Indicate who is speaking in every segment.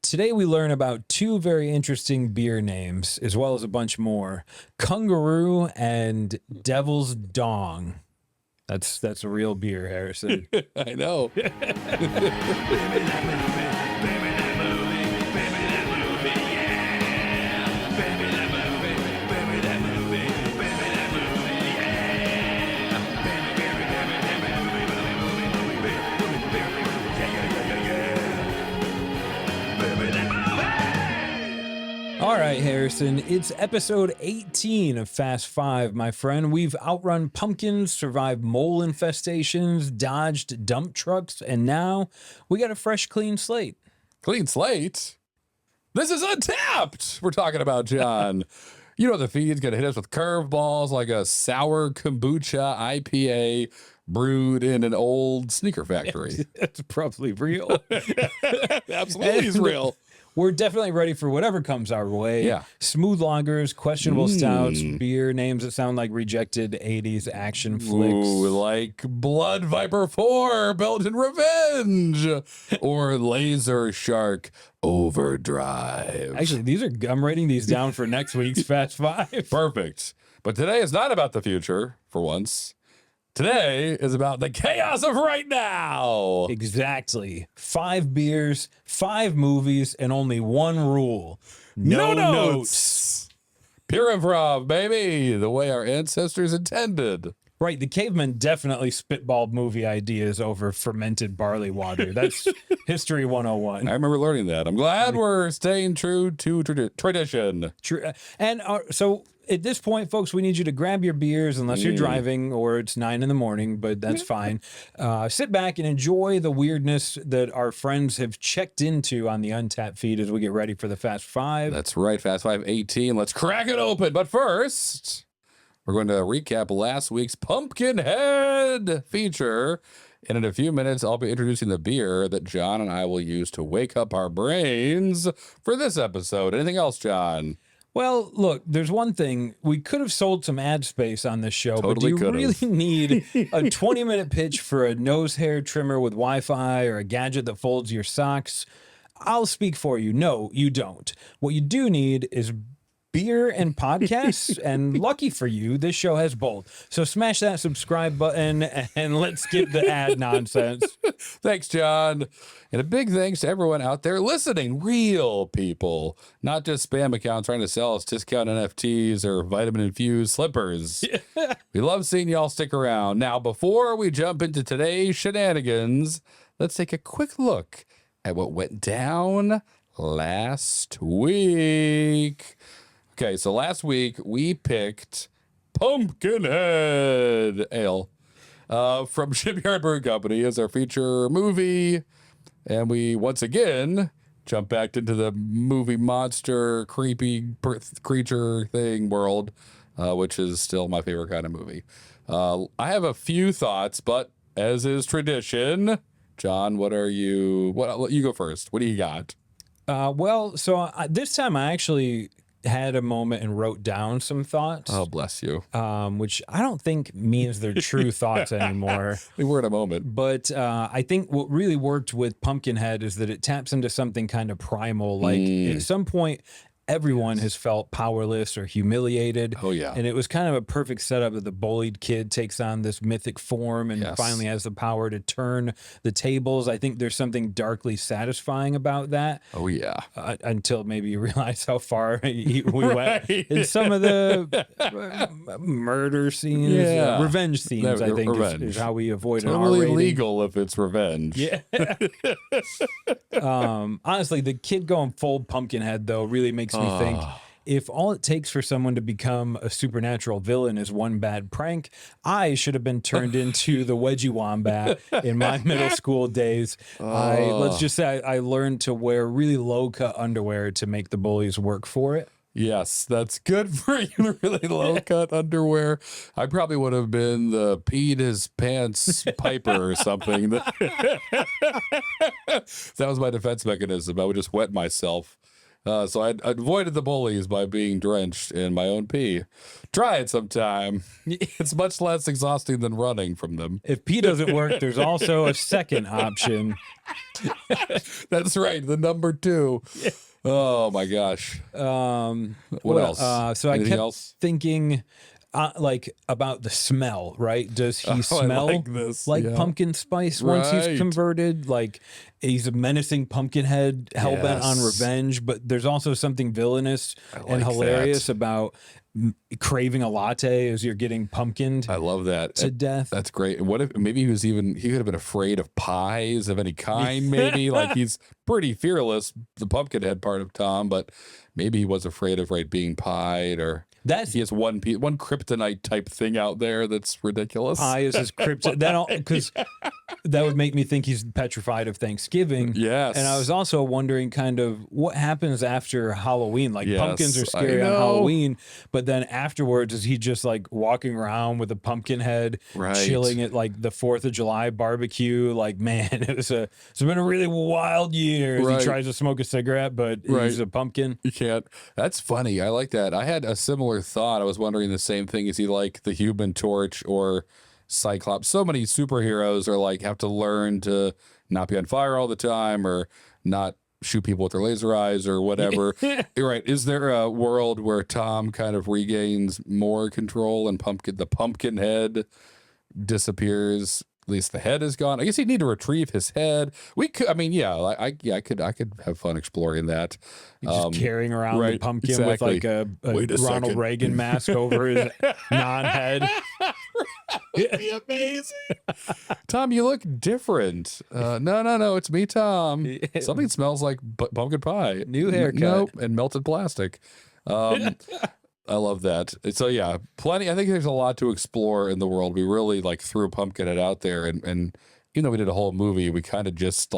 Speaker 1: Today we learn about two very interesting beer names, as well as a bunch more. Kangaroo and Devil's Dong. That's a real beer, Harrison.
Speaker 2: I know.
Speaker 1: All right, Harrison, it's episode 18 of Fast Five, my friend. We've outrun pumpkins, survived mole infestations, dodged dump trucks, and now we got a fresh, clean slate.
Speaker 2: Clean slate? This is Untappd we're talking about, John. You know the feed's going to hit us with curveballs like a sour kombucha IPA brewed in an old sneaker factory.
Speaker 1: That's probably real.
Speaker 2: Absolutely is real.
Speaker 1: We're definitely ready for whatever comes our way.
Speaker 2: Yeah.
Speaker 1: Smooth lagers, questionable stouts, beer names that sound like rejected 80s action flicks.
Speaker 2: Ooh, like Blood Viper 4, Belgian Revenge, or Laser Shark Overdrive.
Speaker 1: Actually, I'm writing these down for next week's Fast Five.
Speaker 2: Perfect. But today is not about the future, for once. Today is about the chaos of right now.
Speaker 1: Exactly. 5 beers, 5 movies, and only one rule.
Speaker 2: No notes. Pure improv, baby. The way our ancestors intended.
Speaker 1: Right. The cavemen definitely spitballed movie ideas over fermented barley water. That's History 101.
Speaker 2: I remember learning that. I'm glad we're staying true to tradition.
Speaker 1: True. And so at this point, folks, we need you to grab your beers unless you're driving or it's 9 a.m, but that's fine. Sit back and enjoy the weirdness that our friends have checked into on the Untappd feed as we get ready for the Fast Five.
Speaker 2: That's right, Fast Five 18. Let's crack it open. But first, we're going to recap last week's Pumpkinhead feature. And in a few minutes, I'll be introducing the beer that John and I will use to wake up our brains for this episode. Anything else, John?
Speaker 1: Well, look, there's one thing. We could have sold some ad space on this show, but do you really need a 20-minute pitch for a nose hair trimmer with Wi-Fi or a gadget that folds your socks? I'll speak for you. No, you don't. What you do need is beer and podcasts, and lucky for you, this show has both. So smash that subscribe button and let's skip the ad nonsense.
Speaker 2: Thanks, John. And a big thanks to everyone out there listening. Real people, not just spam accounts trying to sell us discount NFTs or vitamin-infused slippers. We love seeing y'all stick around. Now, before we jump into today's shenanigans, let's take a quick look at what went down last week. Okay, so last week we picked Pumpkinhead Ale from Shipyard Brewing Company as our feature movie. And we once again jump back into the movie monster, creepy creature thing world, which is still my favorite kind of movie. I have a few thoughts, but as is tradition, John, you go first. What do you got?
Speaker 1: This time I actually had a moment and wrote down some thoughts.
Speaker 2: Oh, bless you.
Speaker 1: Which I don't think means they're true thoughts anymore.
Speaker 2: We were in a moment.
Speaker 1: But I think what really worked with Pumpkinhead is that it taps into something kind of primal. Like at some point, everyone has felt powerless or humiliated.
Speaker 2: Oh, yeah.
Speaker 1: And it was kind of a perfect setup that the bullied kid takes on this mythic form and finally has the power to turn the tables. I think there's something darkly satisfying about that.
Speaker 2: Oh, yeah.
Speaker 1: Until maybe you realize how far we went in some of the murder scenes, revenge scenes, I think is how we avoid an R rating.
Speaker 2: Totally legal if it's revenge.
Speaker 1: Yeah. Honestly, the kid going full Pumpkinhead, though, really makes me think, if all it takes for someone to become a supernatural villain is one bad prank, I should have been turned into the Wedgie Wombat in my middle school days. Let's just say I learned to wear really low-cut underwear to make the bullies work for it.
Speaker 2: Yes, that's good for you. Really low-cut underwear. I probably would have been the peed his pants Piper or something. That was my defense mechanism. I would just wet myself So I avoided the bullies by being drenched in my own pee. Try it sometime. It's much less exhausting than running from them.
Speaker 1: If pee doesn't work, there's also a second option.
Speaker 2: That's right. The number 2. Yeah. Oh my gosh. What else?
Speaker 1: So Anything I kept thinking like about the smell, right? Does he smell like pumpkin spice once he's converted? Like he's a menacing pumpkin head, hell-bent on revenge, but there's also something villainous and hilarious about craving a latte as you're getting pumpkined.
Speaker 2: I love that
Speaker 1: to death.
Speaker 2: That's great. What if maybe he could have been afraid of pies of any kind, maybe like he's pretty fearless, the pumpkin head part of Tom, but maybe he was afraid of being pied, or he has one kryptonite type thing out there that's ridiculous.
Speaker 1: Pie is his kryptonite. Because that would make me think he's petrified of Thanksgiving.
Speaker 2: Yes.
Speaker 1: And I was also wondering kind of what happens after Halloween. Like pumpkins are scary on Halloween, but then afterwards, is he just like walking around with a pumpkin head, chilling at like the 4th of July barbecue? Like, man, it's been a really wild year. He tries to smoke a cigarette, but he's a pumpkin.
Speaker 2: You can't. That's funny. I like that. I had a similar thought. I was wondering the same thing. Is he like the Human Torch or Cyclops? So many superheroes are like have to learn to not be on fire all the time, or not shoot people with their laser eyes or whatever. You're right. Is there a world where Tom kind of regains more control and the pumpkin head disappears? At least the head is gone. I guess he'd need to retrieve his head. We could, I mean, I could have fun exploring that.
Speaker 1: Just carrying around the pumpkin with like a Ronald Reagan mask over his non-head.
Speaker 2: That would be amazing. Tom, you look different. No, it's me, Tom. Something smells like pumpkin pie.
Speaker 1: New haircut.
Speaker 2: Nope, and melted plastic. I love that. So yeah, plenty. I think there's a lot to explore in the world. We really threw Pumpkinhead out there, and even though we did a whole movie, we kind of just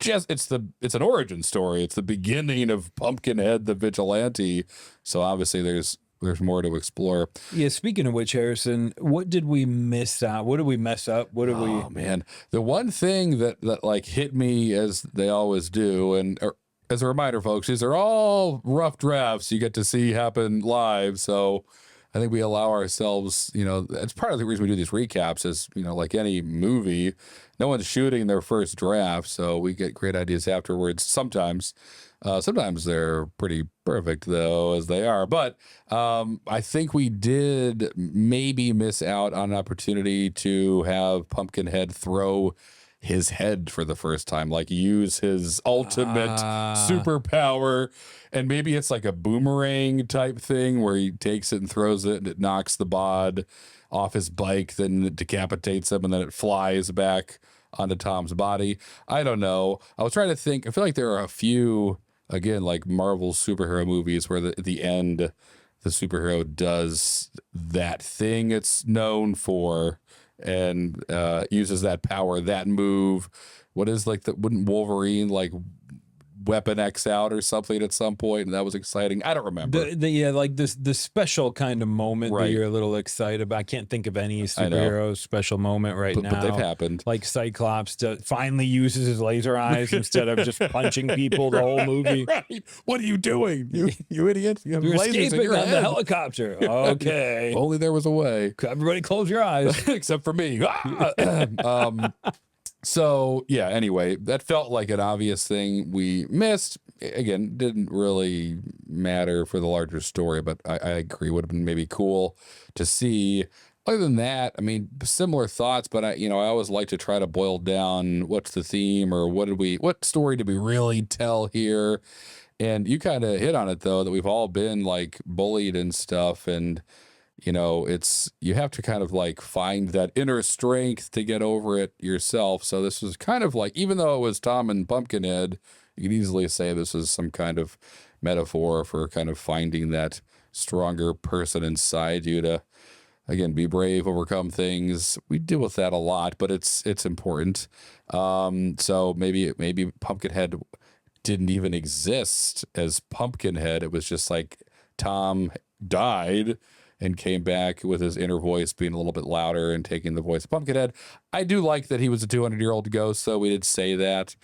Speaker 2: it's an origin story. It's the beginning of Pumpkinhead the vigilante. So obviously there's more to explore.
Speaker 1: Yeah. Speaking of which, Harrison, what did we miss out? What did we mess up? What did we?
Speaker 2: Oh man, the one thing that hit me, as they always do, and as a reminder, folks, these are all rough drafts you get to see happen live. So I think we allow ourselves, it's part of the reason we do these recaps is, like any movie, no one's shooting their first draft. So we get great ideas afterwards. Sometimes they're pretty perfect though, as they are. But I think we did maybe miss out on an opportunity to have Pumpkinhead throw his head for the first time, use his ultimate superpower, and maybe it's like a boomerang type thing where he takes it and throws it and it knocks the bod off his bike, then it decapitates him, and then it flies back onto Tom's body. I don't know. I was trying to think. I feel like there are a few, again, like Marvel superhero movies where at the end the superhero does that thing it's known for and uses that power, that move. What is wouldn't Wolverine Weapon X out or something at some point, and that was exciting. I don't remember.
Speaker 1: The special kind of moment that you're a little excited about. I can't think of any superhero special moment now.
Speaker 2: But they've happened.
Speaker 1: Like Cyclops finally uses his laser eyes instead of just punching people the whole movie.
Speaker 2: Right. What are you doing? You idiot. You have
Speaker 1: You're
Speaker 2: lasers
Speaker 1: escaping
Speaker 2: in your
Speaker 1: on
Speaker 2: head.
Speaker 1: the helicopter. Okay.
Speaker 2: Only there was a way.
Speaker 1: Everybody close your eyes.
Speaker 2: Except for me. So yeah, anyway, that felt like an obvious thing we missed. Again, didn't really matter for the larger story, but I agree, would have been maybe cool to see. Other than that, I mean, similar thoughts, but I always like to try to boil down what's the theme, or what story did we really tell here? And you kind of hit on it though, that we've all been bullied and stuff, and you have to kind of find that inner strength to get over it yourself. So this was kind of even though it was Tom and Pumpkinhead, you could easily say this is some kind of metaphor for kind of finding that stronger person inside you to, again, be brave, overcome things. We deal with that a lot, but it's important. So maybe Pumpkinhead didn't even exist as Pumpkinhead. It was just Tom died and came back with his inner voice being a little bit louder and taking the voice of Pumpkinhead. I do like that he was a 200-year-old ghost, so we did say that.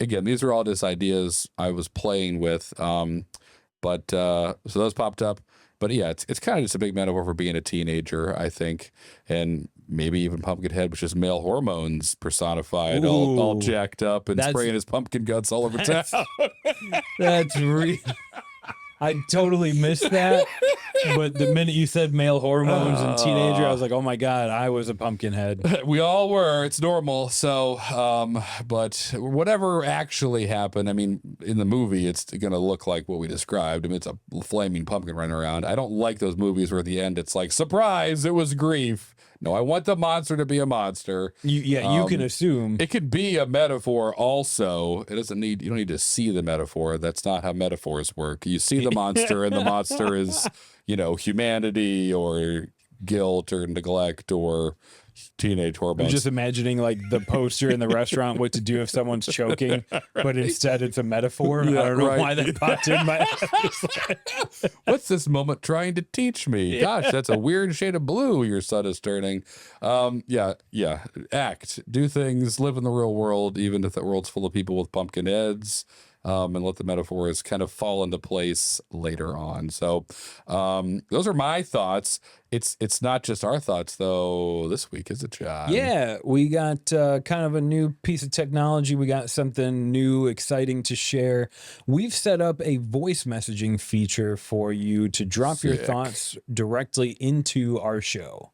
Speaker 2: again, these are all just ideas I was playing with. But so those popped up. But yeah, it's kind of just a big metaphor for being a teenager, I think. And maybe even Pumpkinhead, which is male hormones personified, all jacked up and spraying his pumpkin guts all over town.
Speaker 1: That's real. I totally missed that. But the minute you said male hormones and teenager, I was like, oh my God, I was a Pumpkinhead.
Speaker 2: We all were. It's normal. So, but whatever actually happened, I mean, in the movie, it's going to look like what we described. I mean, it's a flaming pumpkin running around. I don't like those movies where at the end it's like, surprise, it was grief. No, I want the monster to be a monster.
Speaker 1: You can assume.
Speaker 2: It could be a metaphor also. You don't need to see the metaphor. That's not how metaphors work. You see the monster and the monster is, humanity or guilt or neglect or teenage hormones.
Speaker 1: I'm just imagining like the poster in the restaurant, what to do if someone's choking, but instead it's a metaphor. Yeah, I don't know why that popped in my head.
Speaker 2: What's this moment trying to teach me? Gosh, that's a weird shade of blue your son is turning. Act, do things, live in the real world, even if the world's full of people with pumpkin heads. And let the metaphors kind of fall into place later on. So those are my thoughts. It's not just our thoughts, though, this week, is it, John?
Speaker 1: Yeah, we got kind of a new piece of technology. We got something new, exciting to share. We've set up a voice messaging feature for you to drop your thoughts directly into our show.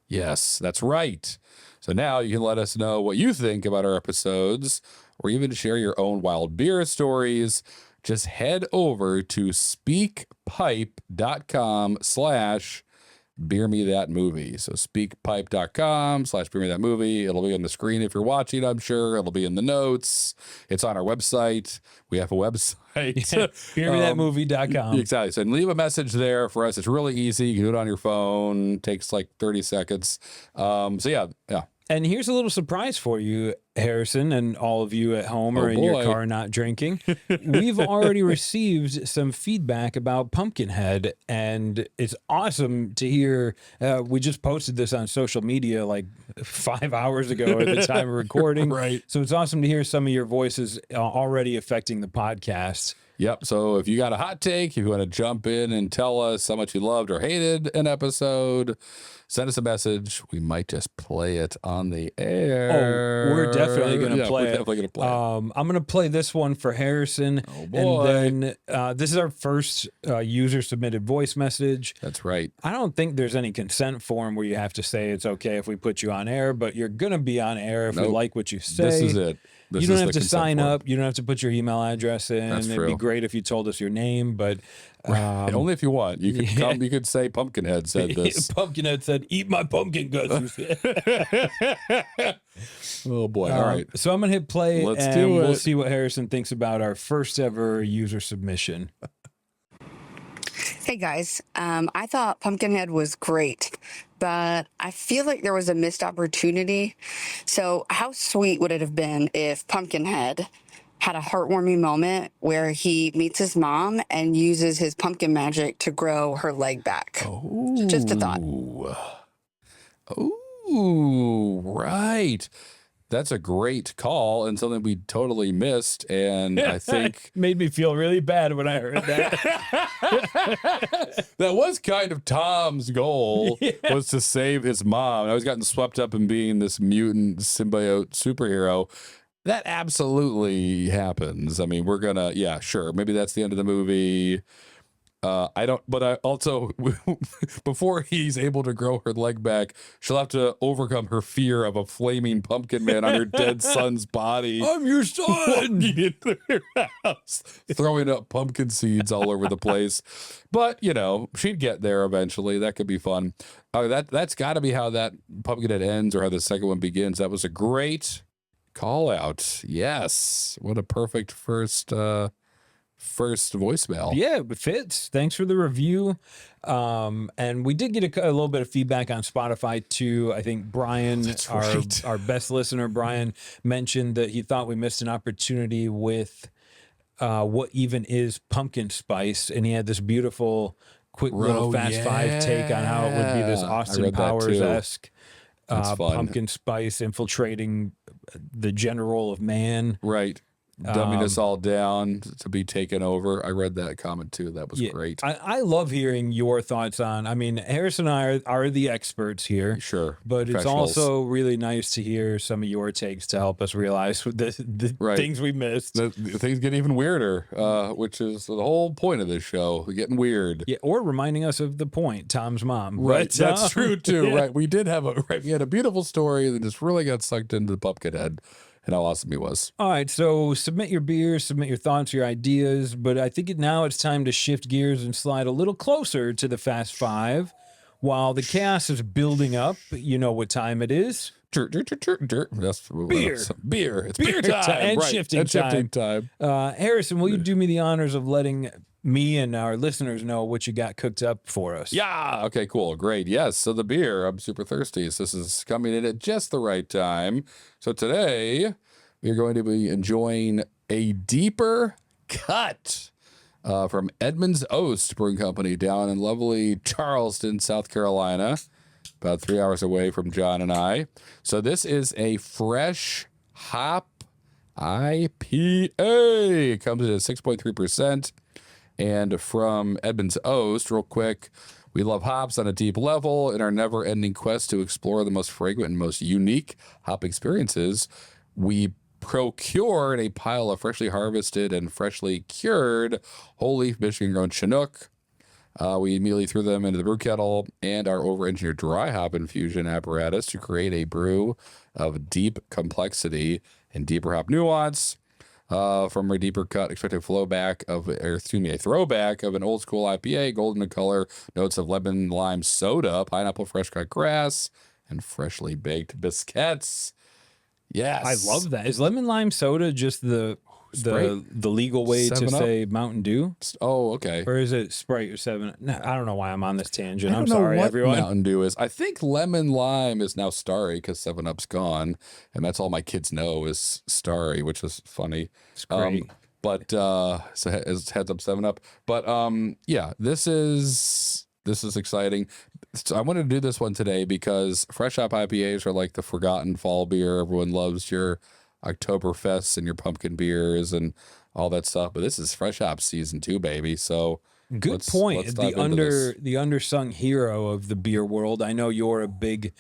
Speaker 2: Yes, that's right. So now you can let us know what you think about our episodes, or even share your own wild beer stories. Just head over to speakpipe.com/beermethatmovie. So speakpipe.com/beermethatmovie. It'll be on the screen if you're watching, I'm sure. It'll be in the notes. It's on our website. We have a website.
Speaker 1: Beermethatmovie.com.
Speaker 2: Exactly. So leave a message there for us. It's really easy. You can do it on your phone. It takes like 30 seconds. Yeah.
Speaker 1: And here's a little surprise for you, Harrison, and all of you at home or in your car not drinking. We've already received some feedback about Pumpkinhead, and it's awesome to hear. We just posted this on social media like 5 hours ago at the time of recording.
Speaker 2: Right.
Speaker 1: So it's awesome to hear some of your voices already affecting the podcast.
Speaker 2: Yep. So if you got a hot take, if you want to jump in and tell us how much you loved or hated an episode, send us a message. We might just play it on the air.
Speaker 1: Oh, we're definitely going to play it.
Speaker 2: Definitely going to play it.
Speaker 1: I'm going to play this one for Harrison.
Speaker 2: Oh, boy.
Speaker 1: And then this is our first user-submitted voice message.
Speaker 2: That's right.
Speaker 1: I don't think there's any consent form where you have to say it's okay if we put you on air, but you're going to be on air if we like what you say.
Speaker 2: This is it.
Speaker 1: You don't have to sign up. You don't have to put your email address in.
Speaker 2: That's
Speaker 1: It'd be great if you told us your name, but
Speaker 2: only if you want. You could come. You could say Pumpkinhead said this.
Speaker 1: Pumpkinhead said, "Eat my pumpkin guts."
Speaker 2: Oh boy! All right.
Speaker 1: So I'm gonna hit play.
Speaker 2: Let's
Speaker 1: and
Speaker 2: do it.
Speaker 1: We'll see what Harrison thinks about our first ever user submission.
Speaker 3: Hey guys, I thought Pumpkinhead was great, but I feel like there was a missed opportunity. So how sweet would it have been if Pumpkinhead had a heartwarming moment where he meets his mom and uses his pumpkin magic to grow her leg back?
Speaker 2: Oh,
Speaker 3: just a thought.
Speaker 2: Oh, right. That's a great call and something we totally missed. And I think
Speaker 1: made me feel really bad when I heard that.
Speaker 2: That was kind of Tom's goal, was to save his mom. I was gotten swept up in being this mutant symbiote superhero. That absolutely happens. I mean, we're gonna, sure. Maybe that's the end of the movie. But I also, before he's able to grow her leg back, she'll have to overcome her fear of a flaming pumpkin man on her dead son's body.
Speaker 1: I'm your son!
Speaker 2: Into her house, throwing up pumpkin seeds all over the place. But, she'd get there eventually. That could be fun. That's got to be how that Pumpkinhead ends, or how the second one begins. That was a great call out. Yes. What a perfect first voicemail.
Speaker 1: Yeah, it fits. Thanks for the review. And we did get a little bit of feedback on Spotify too. I think Brian, our best listener, Brian, mentioned that he thought we missed an opportunity with what even is pumpkin spice. And he had this beautiful, quick little Fast Five take on how it would be this Austin Powers-esque pumpkin spice infiltrating the general of man.
Speaker 2: Right. Dumbing us all down to be taken over. I read that comment too. That was great.
Speaker 1: I love hearing your thoughts on, I mean, Harris and I are the experts here.
Speaker 2: Sure.
Speaker 1: But it's also really nice to hear some of your takes to help us realize the things we missed.
Speaker 2: The things get even weirder, which is the whole point of this show, getting weird.
Speaker 1: Yeah, or reminding us of the point, Tom's mom.
Speaker 2: Right, that's true too. Yeah. Right, we had a beautiful story that just really got sucked into the Pumpkinhead. And how awesome he was.
Speaker 1: All right, so submit your beers, submit your thoughts, your ideas, but I think now it's time to shift gears and slide a little closer to the Fast Five. While the chaos is building up, you know what time it is.
Speaker 2: That's
Speaker 1: beer.
Speaker 2: Beer. It's beer time.
Speaker 1: And
Speaker 2: right.
Speaker 1: shifting time. Harrison, will you do me the honors of letting me and our listeners know what you got cooked up for us?
Speaker 2: Yeah. Okay, cool. Great. Yes. So the beer, I'm super thirsty. So this is coming in at just the right time. So today we're going to be enjoying a deeper cut from Edmonds Oast Brewing Company down in lovely Charleston, South Carolina, about 3 hours away from John and I. So this is a fresh hop IPA. It comes in at 6.3%. And from Edmonds Oast, real quick, we love hops on a deep level. In our never-ending quest to explore the most fragrant and most unique hop experiences, we procured a pile of freshly harvested and freshly cured whole-leaf Michigan-grown Chinook. We immediately threw them into the brew kettle and our over-engineered dry hop infusion apparatus to create a brew of deep complexity and deeper hop nuance. From a deeper cut, expected a throwback of an old school IPA, golden in color, notes of lemon lime soda, pineapple fresh cut grass, and freshly baked biscuits. Yes,
Speaker 1: I love that. Is lemon lime soda just the legal way to say Mountain Dew?
Speaker 2: Oh, okay.
Speaker 1: Or is it Sprite or 7? No, I don't know why I'm on this tangent.
Speaker 2: I'm sorry, everyone. Mountain Dew is. I think lemon lime is now Starry because 7-Up's gone, and that's all my kids know is Starry, which is funny.
Speaker 1: It's great.
Speaker 2: But so heads up 7-Up. But yeah, this is exciting. So I wanted to do this one today because fresh hop IPAs are like the forgotten fall beer. Everyone loves your Oktoberfests and your pumpkin beers and all that stuff, but this is fresh hop season 2, baby. So
Speaker 1: good point. The undersung hero of the beer world. I know you're a big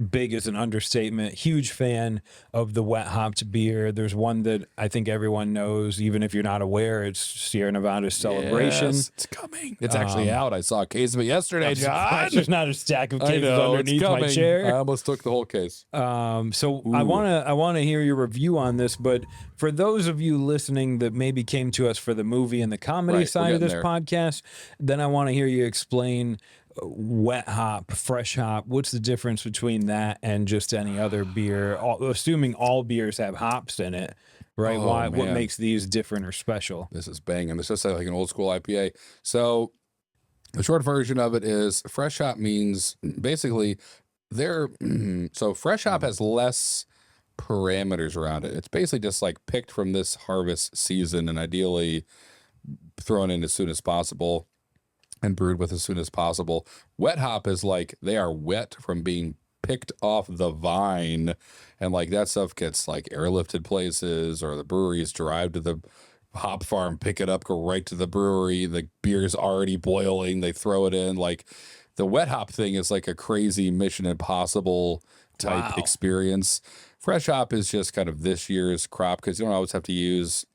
Speaker 1: is an understatement. Huge fan of the wet hopped beer. There's one that I think everyone knows, even if you're not aware. It's Sierra Nevada's Celebration.
Speaker 2: Yes, it's coming. It's actually out. I saw a case of it yesterday, John.
Speaker 1: There's not a stack of cases underneath my chair.
Speaker 2: I almost took the whole case.
Speaker 1: So I want to hear your review on this, but for those of you listening that maybe came to us for the movie and the comedy side of this podcast, then I want to hear you explain wet hop, fresh hop. What's the difference between that and just any other beer? Assuming all beers have hops in it, right?
Speaker 2: Oh,
Speaker 1: What makes these different or special?
Speaker 2: This is banging. This is like an old school IPA. So the short version of it is fresh hop means basically so fresh hop has less parameters around it. It's basically just like picked from this harvest season and ideally thrown in as soon as possible and brewed with as soon as possible. Wet hop is like they are wet from being picked off the vine, and like that stuff gets like airlifted places, or the breweries drive to the hop farm, pick it up, go right to the brewery. The beer's already boiling, they throw it in. Like the wet hop thing is like a crazy Mission Impossible type experience. Fresh hop is just kind of this year's crop because you don't always have to use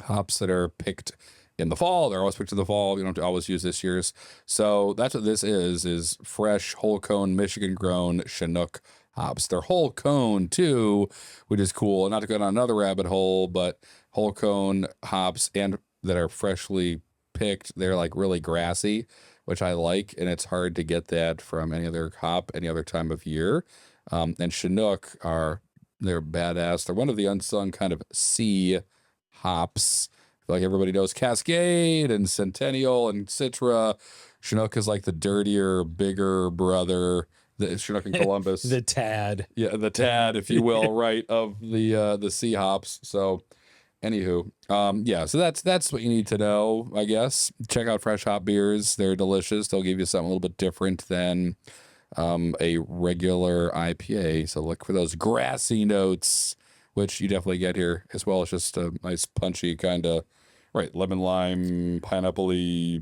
Speaker 2: hops that are picked in the fall. They're always picked in the fall. You don't have to always use this year's. So that's what this is fresh, whole cone, Michigan grown Chinook hops. They're whole cone too, which is cool. Not to go down another rabbit hole, but whole cone hops and that are freshly picked. They're like really grassy, which I like. And it's hard to get that from any other hop, any other time of year. And Chinook they're badass. They're one of the unsung kind of sea hops. Like everybody knows Cascade and Centennial and Citra. Chinook is like the dirtier, bigger brother. The Chinook and Columbus.
Speaker 1: The tad.
Speaker 2: Yeah, the tad, if you will, right, of the sea hops. So anywho, so that's what you need to know, I guess. Check out fresh hop beers. They're delicious. They'll give you something a little bit different than a regular IPA. So look for those grassy notes which you definitely get here, as well as just a nice punchy kind of, right, lemon lime, pineapple-y,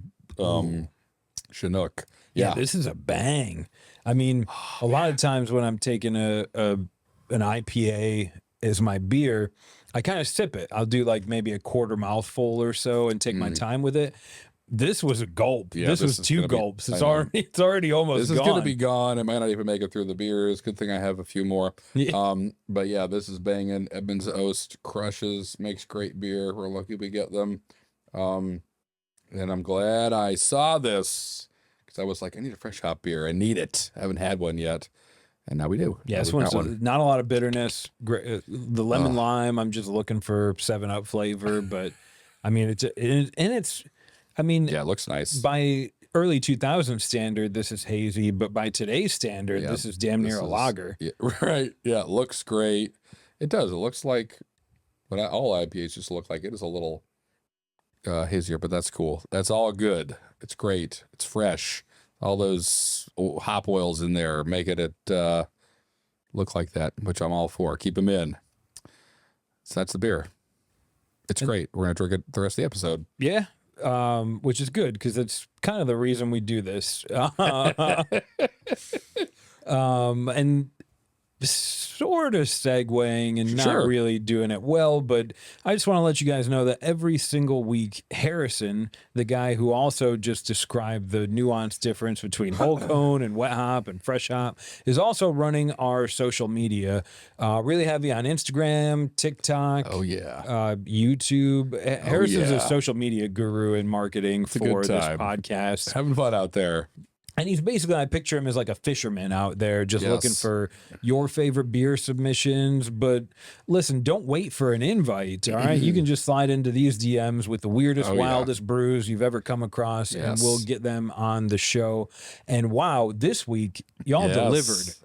Speaker 2: Chinook.
Speaker 1: Yeah, this is a bang. I mean, a lot of times when I'm taking an IPA as my beer, I kind of sip it. I'll do like maybe a quarter mouthful or so and take my time with it. This was a gulp.
Speaker 2: Yeah,
Speaker 1: this was 2 gulps. It's already almost
Speaker 2: This is
Speaker 1: gone.
Speaker 2: going to be gone. It might not even make it through the beers. Good thing I have a few more.
Speaker 1: Yeah.
Speaker 2: But yeah, this is banging. Edmonds Oast crushes, makes great beer. We're lucky we get them. And I'm glad I saw this because I was like, I need a fresh hop beer. I need it. I haven't had one yet. And now we do.
Speaker 1: Yeah, this one's not a lot of bitterness. The lemon lime, I'm just looking for 7-Up flavor. But I mean,
Speaker 2: yeah, it looks nice.
Speaker 1: By early 2000 standard, this is hazy, but by today's standard, this is damn near a lager.
Speaker 2: Yeah, right. Yeah, it looks great. It does. It looks like all IPAs just look like. It is a little hazier, but that's cool. That's all good. It's great. It's fresh. All those hop oils in there making it look like that, which I'm all for. Keep them in. So that's the beer. It's great. We're going to drink it the rest of the episode.
Speaker 1: Yeah. Which is good because it's kind of the reason we do this. And sort of segueing and not really doing it well, but I just want to let you guys know that every single week, Harrison, the guy who also just described the nuanced difference between whole cone and wet hop and fresh hop, is also running our social media, really heavy on Instagram, TikTok, YouTube. Harrison's a social media guru in marketing for this podcast.
Speaker 2: Having fun out there.
Speaker 1: And he's basically, I picture him as like a fisherman out there just looking for your favorite beer submissions. But listen, don't wait for an invite, all right? You can just slide into these DMs with the weirdest, wildest brews you've ever come across, and we'll get them on the show. And wow, this week, y'all delivered.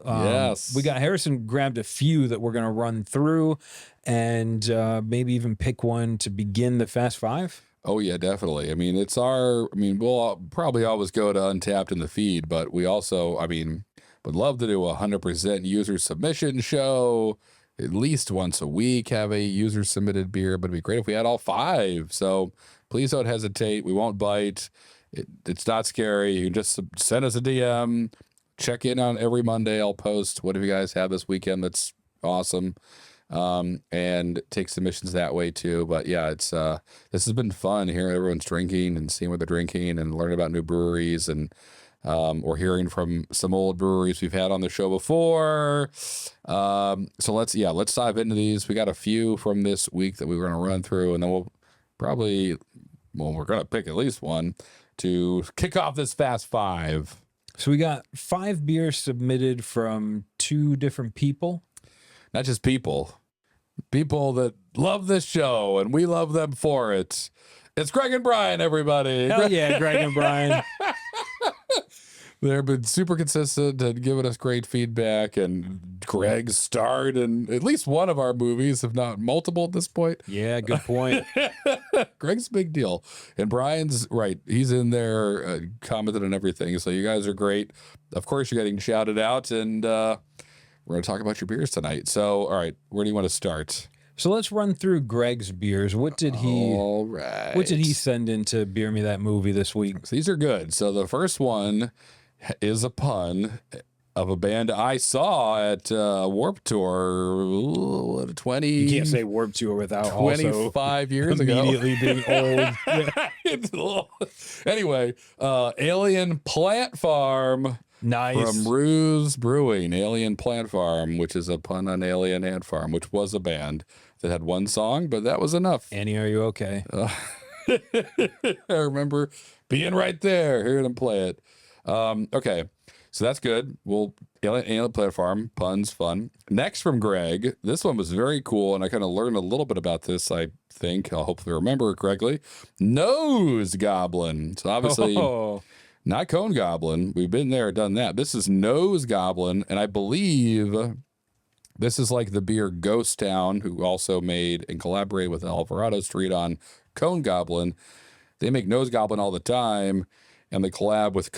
Speaker 1: We got Harrison grabbed a few that we're going to run through and maybe even pick one to begin the Fast Five.
Speaker 2: Oh, yeah, definitely. I mean, we'll probably always go to Untappd in the feed, but we also, would love to do a 100% user submission show at least once a week, have a user submitted beer, but it'd be great if we had all 5. So please don't hesitate. We won't bite. It's not scary. You can just send us a DM, check in on every Monday. I'll post what do you guys have this weekend that's awesome. And take submissions that way too. But yeah, it's this has been fun hearing everyone's drinking and seeing what they're drinking and learning about new breweries and or hearing from some old breweries we've had on the show before. So let's dive into these. We got a few from this week that we were going to run through, and then we're going to pick at least one to kick off this Fast Five.
Speaker 1: So we got 5 beers submitted from 2 different people.
Speaker 2: Not just people that love this show, and we love them for it. It's Greg and Brian, everybody.
Speaker 1: Hell yeah, Greg and Brian.
Speaker 2: They've been super consistent and giving us great feedback, and Greg starred in at least one of our movies, if not multiple at this point.
Speaker 1: Yeah, good point.
Speaker 2: Greg's a big deal. And Brian's, right, he's in there, commented on everything, so you guys are great. Of course, you're getting shouted out, and we're going to talk about your beers tonight. So, all right, where do you want to start?
Speaker 1: So let's run through Greg's beers. What did he send in to Beer Me That Movie this week?
Speaker 2: So these are good. So the first one is a pun of a band I saw at Warped Tour 20.
Speaker 1: You can't say Warped Tour without
Speaker 2: 25 years ago.
Speaker 1: Immediately being old.
Speaker 2: Anyway, Alien Plant Farm.
Speaker 1: Nice.
Speaker 2: From Ruse Brewing, Alien Plant Farm, which is a pun on Alien Ant Farm, which was a band that had one song, but that was enough.
Speaker 1: Annie, are you okay?
Speaker 2: I remember being right there, hearing them play it. Okay, so that's good. Alien Plant Farm, puns, fun. Next from Greg, this one was very cool, and I kind of learned a little bit about this, I think. I'll hopefully remember it correctly. Nose Goblin. So obviously... Not Cone Goblin. We've been there, done that. This is Nose Goblin, and I believe this is like the beer Ghost Town, who also made and collaborated with Alvarado Street on Cone Goblin. They make Nose Goblin all the time, and the collab with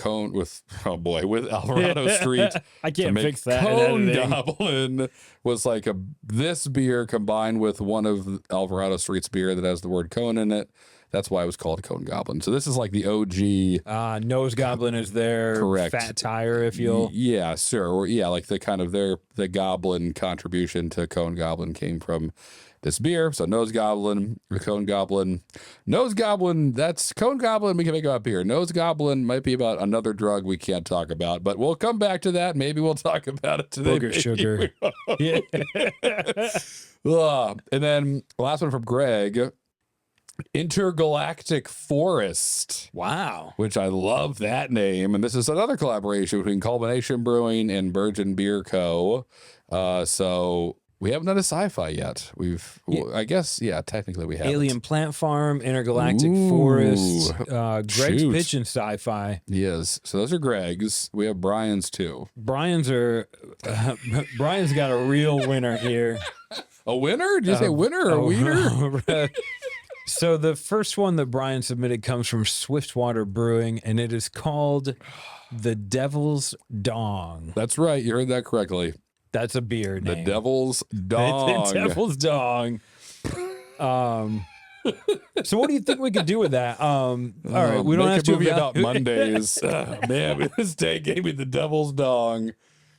Speaker 2: with Alvarado Street.
Speaker 1: I can't fix that.
Speaker 2: Cone Goblin was like this beer combined with one of Alvarado Street's beer that has the word cone in it. That's why it was called Cone Goblin. So this is like the OG.
Speaker 1: Nose Goblin is their
Speaker 2: correct
Speaker 1: fat tire, if you'll.
Speaker 2: Yeah, sure. Or, yeah, like the kind of the Goblin contribution to Cone Goblin came from this beer. So Nose Goblin, the Cone Goblin. Nose Goblin, that's Cone Goblin. We can make about beer. Nose Goblin might be about another drug we can't talk about, but we'll come back to that. Maybe we'll talk about it today.
Speaker 1: Booger sugar.
Speaker 2: Yeah. And then last one from Greg. Intergalactic Forest.
Speaker 1: Wow.
Speaker 2: Which I love that name. And this is another collaboration between Culmination Brewing and Virgin Beer Co. So we haven't done a sci-fi yet. I guess, technically we have.
Speaker 1: Alien Plant Farm, Intergalactic Forest. Greg's pitching sci-fi.
Speaker 2: Yes. So those are Greg's. We have Brian's too.
Speaker 1: Brian's got a real winner here.
Speaker 2: A winner? Did you say winner or wiener?
Speaker 1: So the first one that Brian submitted comes from Swiftwater Brewing, and it is called The Devil's Dong.
Speaker 2: That's right. You heard that correctly.
Speaker 1: That's a beer name.
Speaker 2: The Devil's Dong.
Speaker 1: The Devil's Dong. So what do you think we could do with that? All right, we don't have to
Speaker 2: movie about Mondays. Man, this day gave me the Devil's Dong.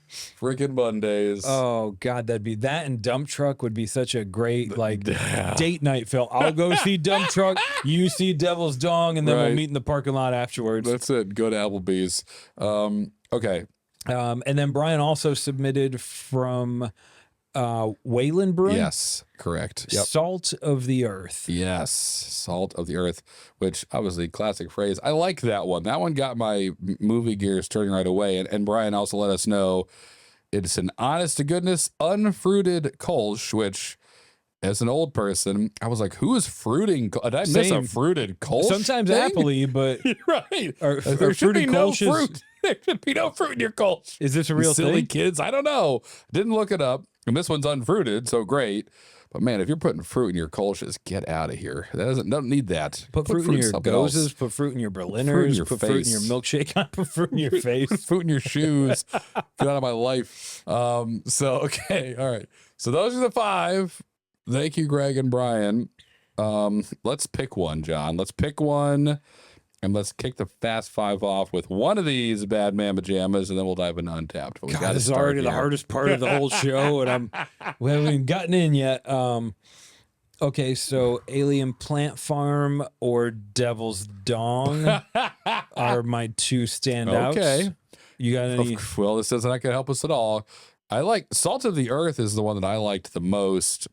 Speaker 2: Freaking Mondays.
Speaker 1: Oh God, that'd be that, and Dump Truck would be such a great date night film. I'll go see Dump Truck, you see Devil's Dong, and then we'll meet in the parking lot afterwards.
Speaker 2: That's it. Go to Applebee's. Okay.
Speaker 1: And then Brian also submitted from Wayland Brewing.
Speaker 2: Yes, correct. Yep.
Speaker 1: Salt of the Earth.
Speaker 2: Yes, Salt of the Earth, which obviously classic phrase. I like that one. That one got my movie gears turning right away. And Brian also let us know it's an honest to goodness unfruited Kolsch, which as an old person, I was like, who is fruiting? Did I miss a fruited Kolsch?
Speaker 1: Sometimes
Speaker 2: thing?
Speaker 1: appley, but
Speaker 2: right.
Speaker 1: There should be no fruit.
Speaker 2: There should be no fruit in your Kolsch.
Speaker 1: Is this a real
Speaker 2: silly
Speaker 1: thing?
Speaker 2: Kids? I don't know. Didn't look it up. And this one's unfruited, so great. But man, if you're putting fruit in your Kolsch's, get out of here. That don't need that.
Speaker 1: Put fruit in your Gozes, put fruit in your Berliners, put fruit in your milkshake, put fruit in your face.
Speaker 2: Put fruit in your shoes. Get out of my life. Okay, all right. So those are the 5. Thank you, Greg and Brian. Let's pick one, John. Let's pick one. And let's kick the Fast 5 off with one of these Bad Man Pajamas, and then we'll dive into Untappd. But
Speaker 1: God, this is already the hardest part of the whole show, and we haven't even gotten in yet. Okay, so Alien Plant Farm or Devil's Dong are my 2 standouts.
Speaker 2: Okay.
Speaker 1: You got any?
Speaker 2: Well, this isn't going to help us at all. I like Salt of the Earth is the one that I liked the most.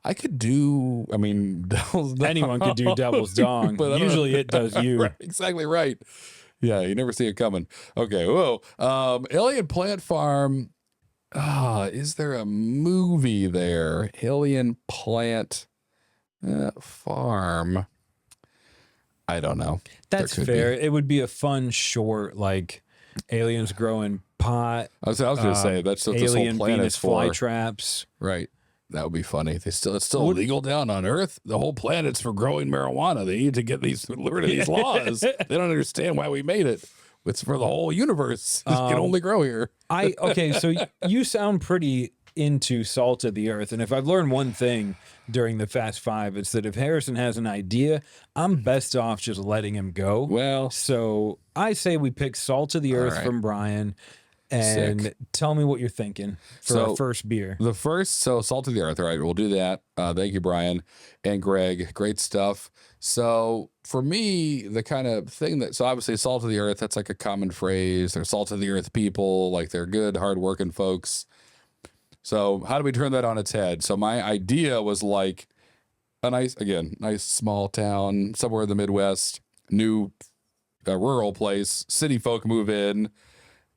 Speaker 2: I could do, Devil's Dong.
Speaker 1: Anyone could do Devil's Dong. But usually it does you.
Speaker 2: Right, exactly right. Yeah, you never see it coming. Okay, whoa. Alien Plant Farm. Is there a movie there? Alien Plant Farm. I don't know.
Speaker 1: That's fair. It would be a fun short, like aliens growing pot.
Speaker 2: I was going to say, that's what this whole planet
Speaker 1: Venus
Speaker 2: is for.
Speaker 1: Fly traps.
Speaker 2: Right. That would be funny. It's still illegal down on Earth. The whole planet's for growing marijuana. They need to get rid of these laws. They don't understand why we made it. It's for the whole universe. It can only grow here.
Speaker 1: Okay, so you sound pretty into Salt of the Earth, and if I've learned one thing during the Fast 5, it's that if Harrison has an idea, I'm best off just letting him go.
Speaker 2: Well,
Speaker 1: so I say we pick Salt of the Earth from Brian. And tell me what you're thinking for our first beer.
Speaker 2: Salt of the Earth. All right, we'll do that. Thank you, Brian and Greg. Great stuff. So for me, the kind of thing so obviously Salt of the Earth, that's like a common phrase. They're Salt of the Earth people, like they're good, hardworking folks. So how do we turn that on its head? So my idea was like a nice small town, somewhere in the Midwest, new rural place, city folk move in.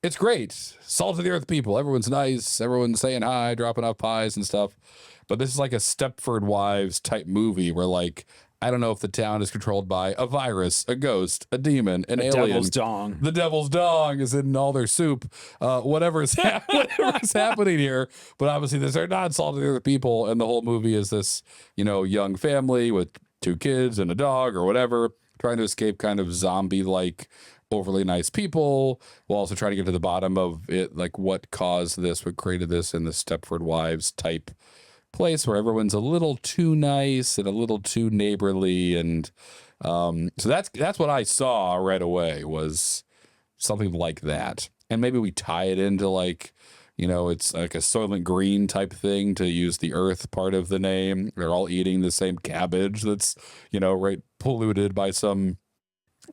Speaker 2: It's great. Salt of the Earth people. Everyone's nice. Everyone's saying hi, dropping off pies and stuff. But this is like a Stepford Wives type movie where, like, I don't know if the town is controlled by a virus, a ghost, a demon, an alien.
Speaker 1: Devil's Dong.
Speaker 2: The Devil's Dong is in all their soup. Whatever's happening here. But obviously, these are not Salt of the Earth people. And the whole movie is this, young family with 2 kids and a dog or whatever, trying to escape kind of zombie-like overly nice people. We'll also try to get to the bottom of it, like what caused this, what created this in the Stepford Wives type place where everyone's a little too nice and a little too neighborly. And so that's what I saw right away, was something like that. And maybe we tie it into like, you know, it's like a Soylent Green type thing, to use the earth part of the name. They're all eating the same cabbage that's, you know, right, polluted by some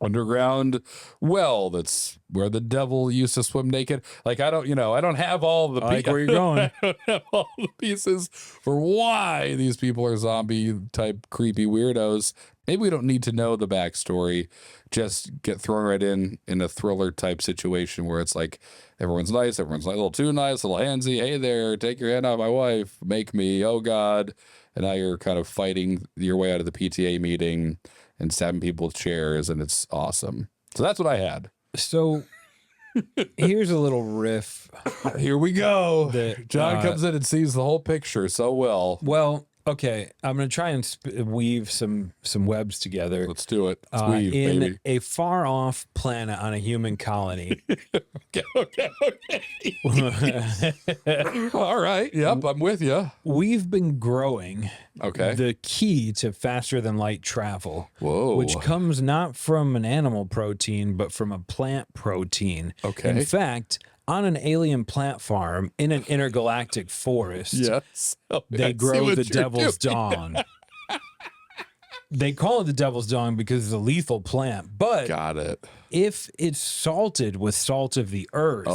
Speaker 2: underground well that's where the devil used to swim naked. Like, I don't have all the
Speaker 1: like where you're going.
Speaker 2: I don't have all the pieces for why these people are zombie type creepy weirdos. Maybe we don't need to know the backstory. Just get thrown right in a thriller type situation where it's like everyone's nice, everyone's like a little too nice, a little handsy. Hey there, take your hand off my wife, make me, oh God. And now you're kind of fighting your way out of the PTA meeting and stabbing people with chairs, and it's awesome. So that's what I had.
Speaker 1: So here's a little riff.
Speaker 2: Here we go.
Speaker 1: That,
Speaker 2: John comes in and sees the whole picture so well.
Speaker 1: Well, okay, I'm going to try and weave some webs together.
Speaker 2: Let's do it. Let's weave,
Speaker 1: in
Speaker 2: baby.
Speaker 1: a far-off planet on a human colony.
Speaker 2: Okay. All right. Yep, I'm with you.
Speaker 1: We've been growing
Speaker 2: the
Speaker 1: key to faster-than-light travel.
Speaker 2: Whoa.
Speaker 1: Which comes not from an animal protein, but from a plant protein.
Speaker 2: Okay.
Speaker 1: In fact, on an alien plant farm in an intergalactic forest,
Speaker 2: yes,
Speaker 1: they grow the devil's dong. They call it the devil's dong because it's a lethal plant, but
Speaker 2: got it.
Speaker 1: If it's salted with salt of the earth,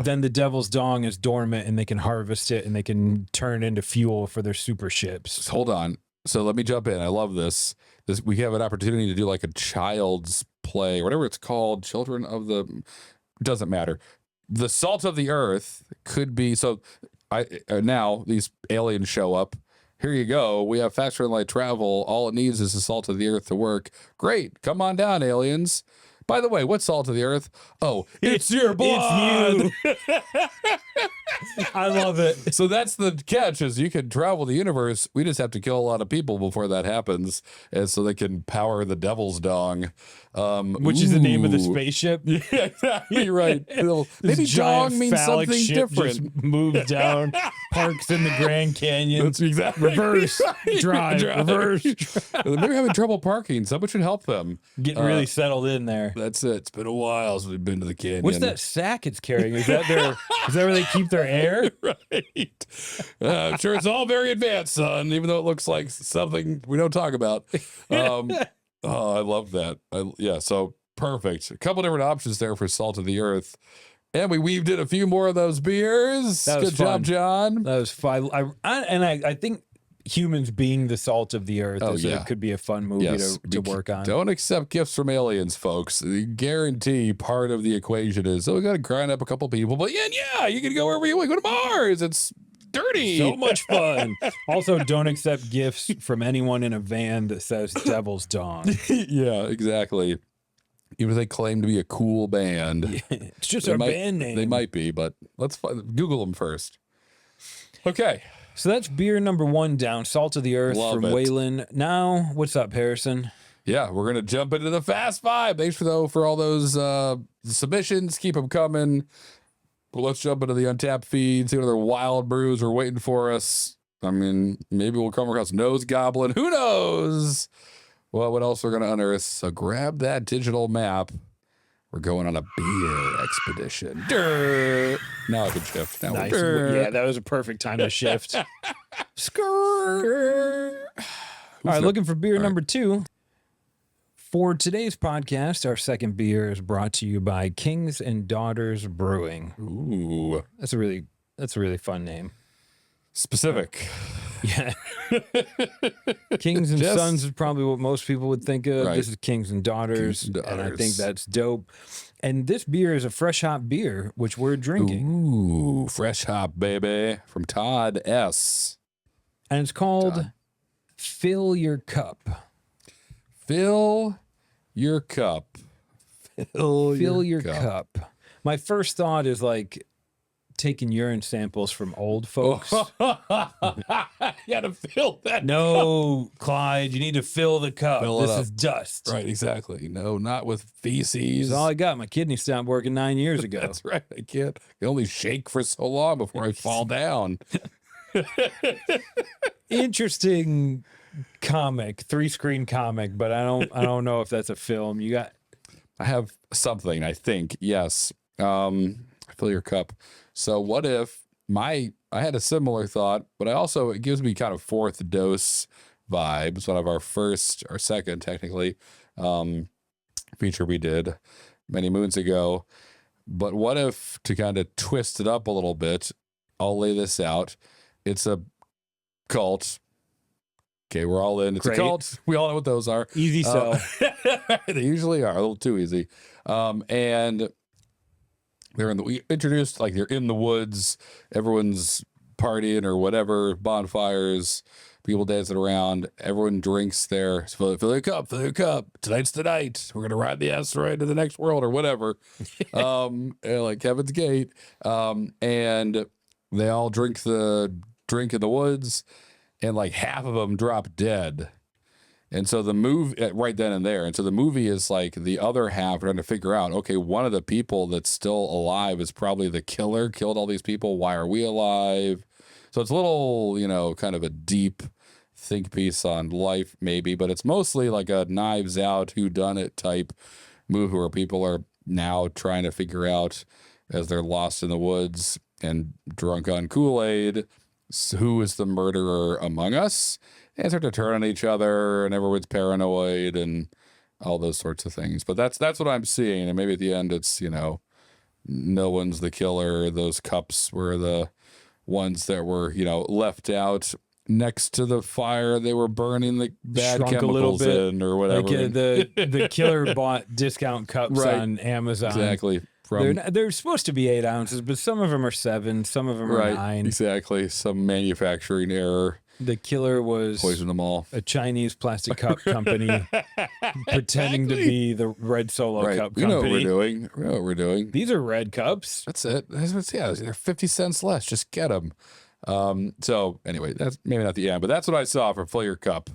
Speaker 1: then the devil's dong is dormant and they can harvest it and they can turn it into fuel for their super ships.
Speaker 2: Hold on. So let me jump in. I love this. We have an opportunity to do like a child's play, whatever it's called, Children of the... Doesn't matter. The salt of the earth could be, so now these aliens show up. Here you go. We have faster than light travel. All it needs is the salt of the earth to work. Great. Come on down, aliens. By the way, what's salt of the earth? Oh, it's your blood.
Speaker 1: It's you. I love it.
Speaker 2: So that's the catch, is you can travel the universe. We just have to kill a lot of people before that happens, and so they can power the devil's dong.
Speaker 1: Which is the name of the spaceship.
Speaker 2: Yeah, exactly right. Maybe dong means something different.
Speaker 1: Just moves down, parks in the Grand Canyon.
Speaker 2: That's exactly
Speaker 1: reverse drive. Reverse.
Speaker 2: They're having trouble parking. Someone should help them.
Speaker 1: Getting really settled in there.
Speaker 2: That's it. It's been a while since we've been to the canyon.
Speaker 1: What's that sack it's carrying? Is that where they keep their air?
Speaker 2: Right. I'm sure it's all very advanced, son, even though it looks like something we don't talk about. Oh, I love that. So perfect. A couple different options there for salt of the earth. And we weaved in a few more of those beers. Good job, John.
Speaker 1: That was fun. I think humans being the salt of the earth could be a fun movie to work on.
Speaker 2: Don't accept gifts from aliens, folks. I guarantee part of the equation is, we got to grind up a couple people. But yeah, you can go wherever you want. Go to Mars. It's dirty.
Speaker 1: So much fun. Also, don't accept gifts from anyone in a van that says Devil's Dong.
Speaker 2: Yeah, exactly. Even if they claim to be a cool band.
Speaker 1: Yeah, it's just our band name.
Speaker 2: They might be, but let's Google them first. Okay.
Speaker 1: So that's beer number 1 down. Salt of the Earth from Waylon. Now, what's up, Harrison?
Speaker 2: Yeah, we're going to jump into the Fast Five. Thanks for all those submissions. Keep them coming. Well, let's jump into the Untappd feed, see what other wild brews are waiting for us. I mean, maybe we'll come across Nose Goblin. Who knows? Well, what else we're going to unearth? So grab that digital map. We're going on a beer expedition. Durr. Now I can shift. Now
Speaker 1: nice. Yeah, that was a perfect time to shift. Skrrr. All right, looking for beer number 2. For today's podcast, our second beer is brought to you by Kings and Daughters Brewing.
Speaker 2: Ooh.
Speaker 1: That's a really fun name.
Speaker 2: Specific.
Speaker 1: Yeah. Kings and Sons is probably what most people would think of. Right. This is Kings and Daughters, and I think that's dope. And this beer is a fresh hop beer, which we're drinking.
Speaker 2: Ooh, fresh hop, baby, from Todd S.
Speaker 1: And it's called Fill Your Cup.
Speaker 2: Fill your cup.
Speaker 1: Fill your cup. My first thought is like taking urine samples from old folks.
Speaker 2: You gotta fill that.
Speaker 1: No, Clyde, you need to fill the cup.
Speaker 2: Fill it
Speaker 1: This
Speaker 2: up.
Speaker 1: is dust.
Speaker 2: Right, exactly. No, not with feces.
Speaker 1: That's all I got. My kidney stopped working 9 years ago.
Speaker 2: That's right. I can only shake for so long before I fall down.
Speaker 1: Interesting comic, 3-screen comic, but I don't know if that's a film.
Speaker 2: I have something, I think. Yes. Fill your cup. So what if I had a similar thought, but it gives me kind of fourth dose vibes. One of our second technically, feature we did many moons ago. But what if, to kind of twist it up a little bit, I'll lay this out. It's a cult. Okay, we're all in. It's
Speaker 1: Great.
Speaker 2: a cult. We all know what those are.
Speaker 1: Easy sell.
Speaker 2: They usually are a little too easy. And we introduced, like, they're in the woods. Everyone's partying or whatever, bonfires, people dancing around. Everyone drinks their, fill your cup, fill your cup. Tonight's the night. We're going to ride the asteroid to the next world or whatever. Like Heaven's Gate. And they all drink the drink in the woods, and like half of them drop dead. And so the movie, right then and there. And so the movie is like the other half trying to figure out, okay, one of the people that's still alive is probably the killer, killed all these people. Why are we alive? So it's a little, kind of a deep think piece on life maybe, but it's mostly like a Knives Out, whodunit type movie where people are now trying to figure out, as they're lost in the woods and drunk on Kool-Aid, who is the murderer among us? And start to turn on each other, and everyone's paranoid and all those sorts of things. But that's what I'm seeing. And maybe at the end it's, no one's the killer. Those cups were the ones that were, left out next to the fire. They were burning the bad
Speaker 1: Shrunk
Speaker 2: chemicals
Speaker 1: a little bit,
Speaker 2: in or whatever.
Speaker 1: Like the killer bought discount cups
Speaker 2: Right.
Speaker 1: on Amazon.
Speaker 2: Exactly.
Speaker 1: They're supposed to be 8 ounces, but some of them are 7, some of them are 9.
Speaker 2: Exactly. Some manufacturing error.
Speaker 1: The killer was
Speaker 2: Poisoned them all.
Speaker 1: a Chinese plastic cup company pretending to be the Red Solo cup company.
Speaker 2: You know what we're doing.
Speaker 1: These are red cups.
Speaker 2: That's it. They're 50 cents less. Just get them. So anyway, that's maybe not the end, but that's what I saw for Fill Your Cup.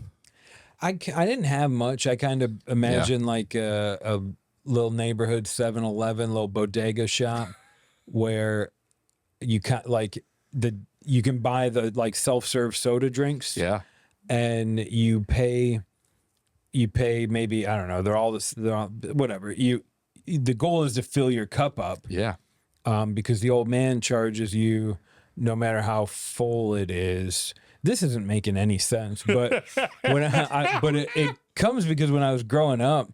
Speaker 1: I didn't have much. I kind of imagine like a little neighborhood 7-Eleven, little bodega shop where you you can buy the like self-serve soda drinks.
Speaker 2: Yeah.
Speaker 1: And you pay maybe, I don't know, they're all whatever. The goal is to fill your cup up.
Speaker 2: Yeah.
Speaker 1: Because the old man charges you no matter how full it is. This isn't making any sense, but it comes because when I was growing up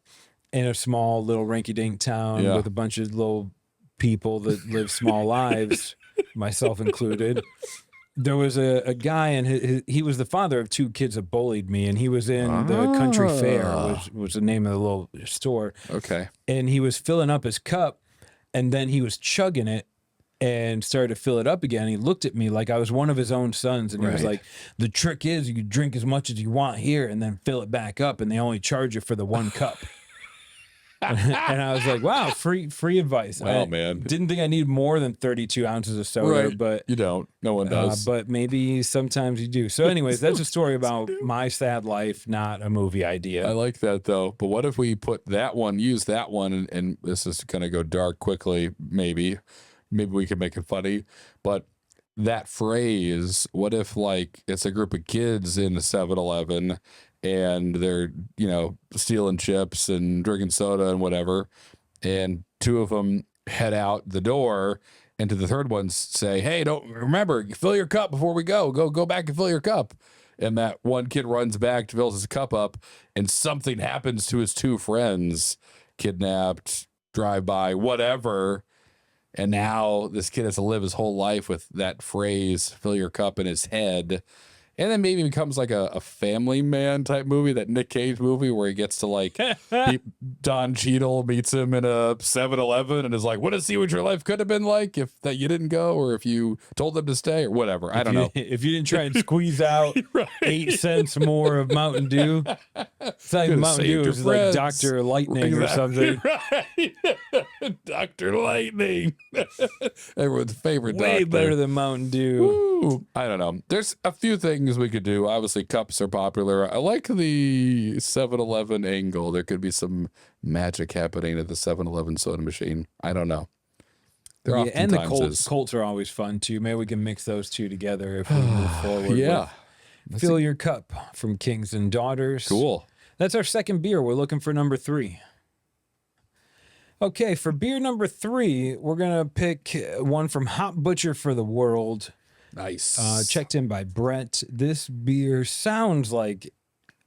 Speaker 1: in a small little rinky-dink town with a bunch of little people that live small lives, myself included, there was a guy, and he was the father of 2 kids that bullied me, and he was in the country fair, was the name of the little store.
Speaker 2: Okay.
Speaker 1: And he was filling up his cup, and then he was chugging it and started to fill it up again. He looked at me like I was one of his own sons, and he was like, the trick is you drink as much as you want here and then fill it back up, and they only charge you for the 1 cup. And I was like, wow, free advice.
Speaker 2: Wow,
Speaker 1: I
Speaker 2: man.
Speaker 1: didn't think I needed more than 32 ounces of soda, but
Speaker 2: you don't. No one does.
Speaker 1: but maybe sometimes you do. So anyways, that's a story about my sad life, not a movie idea.
Speaker 2: I like that though. But what if we use that one, and this is going to go dark quickly, maybe we can make it funny, but that phrase, what if like it's a group of kids in the 7-Eleven and they're, stealing chips and drinking soda and whatever, and 2 of them head out the door, and to the third one say, hey, don't remember, fill your cup before we go back and fill your cup. And that one kid runs back to fill his cup up, and something happens to his 2 friends, kidnapped, drive-by, whatever. And now this kid has to live his whole life with that phrase, fill your cup, in his head. And then maybe becomes like a family man type movie, that Nick Cage movie where he gets to like, Don Cheadle meets him in a 7-Eleven and is like, want to see what your life could have been like if that you didn't go, or if you told them to stay, or whatever. I don't know.
Speaker 1: If you didn't try and squeeze out 8 cents more of Mountain Dew. It's like Mountain Dew is like Dr. Lightning or something.
Speaker 2: Right. Dr. Lightning. Everyone's favorite
Speaker 1: Way
Speaker 2: doctor.
Speaker 1: better than Mountain Dew.
Speaker 2: Woo. I don't know. There's a few things we could do. Obviously, cups are popular. I like the 7-Eleven angle. There could be some magic happening at the 7-Eleven soda machine. I don't know.
Speaker 1: And the Colts are always fun too. Maybe we can mix those two together if we move forward.
Speaker 2: Yeah.
Speaker 1: Fill your cup from Kings and Daughters.
Speaker 2: Cool.
Speaker 1: That's our second beer. We're looking for number 3. Okay, for beer number 3, we're going to pick one from Hop Butcher for the World.
Speaker 2: Nice.
Speaker 1: Checked in by Brett. This beer sounds like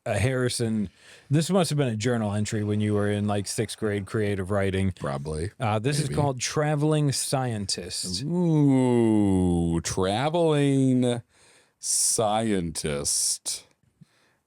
Speaker 1: a Harrison. This must have been a journal entry when you were in like 6th grade creative writing.
Speaker 2: Probably.
Speaker 1: This is called Traveling Scientist.
Speaker 2: Ooh, Traveling Scientist.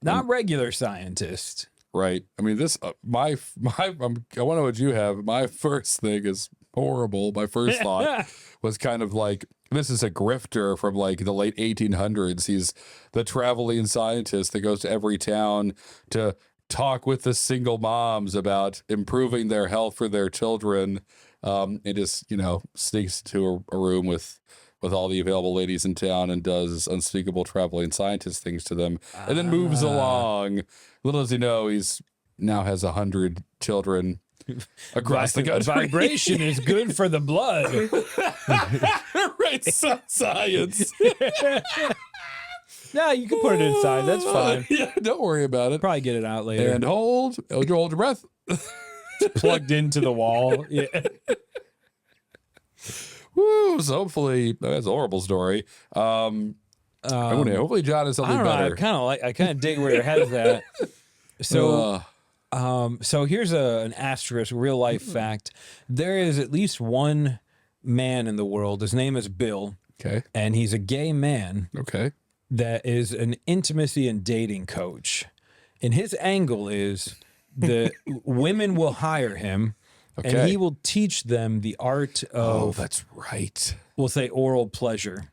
Speaker 1: Not regular scientist.
Speaker 2: Right. I mean, this, I want to know what you have. My first thing is horrible. My first thought was kind of like, this is a grifter from like the late 1800s. He's the traveling scientist that goes to every town to talk with the single moms about improving their health for their children. And just, sneaks to a room with all the available ladies in town and does unspeakable traveling scientist things to them, and then moves along. Little does he know, he's now has 100 children across the country.
Speaker 1: Vibration is good for the blood.
Speaker 2: Right, science.
Speaker 1: No, you can put it inside. That's fine.
Speaker 2: Yeah, don't worry about it.
Speaker 1: Probably get it out later.
Speaker 2: And hold your breath.
Speaker 1: Plugged into the wall. Yeah.
Speaker 2: Woo, so hopefully that's a horrible story. Hopefully John is something better.
Speaker 1: I kind of dig where your head's at. So so here's an asterisk, real life fact. There is at least one man in the world. His name is Bill.
Speaker 2: Okay.
Speaker 1: And he's a gay man.
Speaker 2: Okay.
Speaker 1: That is an intimacy and dating coach. And his angle is the women will hire him. Okay. And he will teach them the art of...
Speaker 2: Oh, that's right.
Speaker 1: We'll say oral pleasure.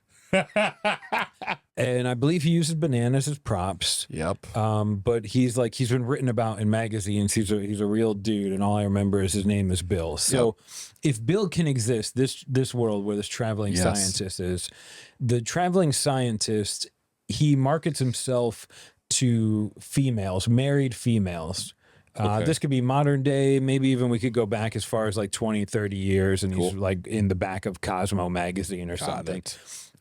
Speaker 1: And I believe he uses bananas as props.
Speaker 2: Yep.
Speaker 1: But he's been written about in magazines. He's a real dude, and all I remember is his name is Bill. So if Bill can exist, this world where this traveling scientist is, the traveling scientist, he markets himself to females, married females. This could be modern day. Maybe even we could go back as far as like 20, 30 years. And he's like in the back of Cosmo magazine or something.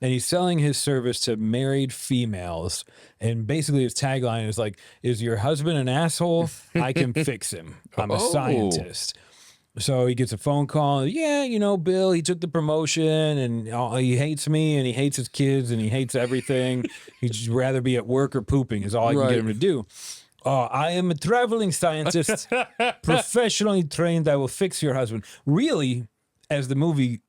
Speaker 1: And he's selling his service to married females. And basically his tagline is like, is your husband an asshole? I can fix him. I'm a scientist. So he gets a phone call. Yeah, Bill, he took the promotion and he hates me and he hates his kids and he hates everything. He'd just rather be at work or pooping is all I can get him to do. I am a traveling scientist, professionally trained. I will fix your husband. Really, as the movie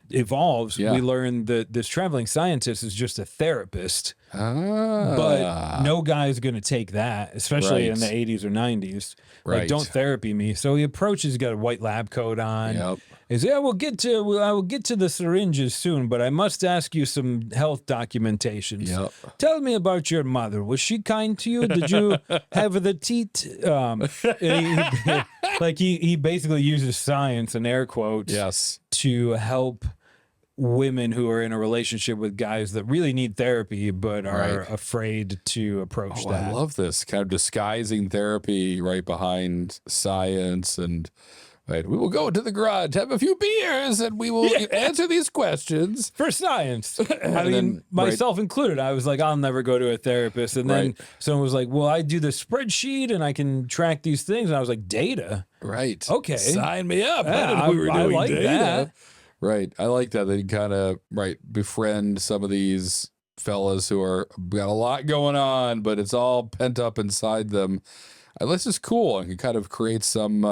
Speaker 1: evolves, we learn that this traveling scientist is just a therapist. But no guy's going to take that, especially in the 80s or 90s. Like, don't therapy me. So he approaches, he's got a white lab coat on. Yep. He says, I will get to the syringes soon, but I must ask you some health documentations. Yep. Tell me about your mother. Was she kind to you? Did you have the teeth? He basically uses science and air quotes to help women who are in a relationship with guys that really need therapy but are afraid to approach that.
Speaker 2: I love this kind of disguising therapy right behind science. And we will go to the garage, have a few beers, and we will answer these questions
Speaker 1: for science. I mean, myself included. I was like, I'll never go to a therapist. And then someone was like, well, I do the spreadsheet and I can track these things. And I was like, data?
Speaker 2: Right.
Speaker 1: Okay.
Speaker 2: Sign me up.
Speaker 1: Yeah, I like data. That.
Speaker 2: Right. I like that. They kind of, befriend some of these fellas who got a lot going on, but it's all pent up inside them. this is cool, and can kind of create some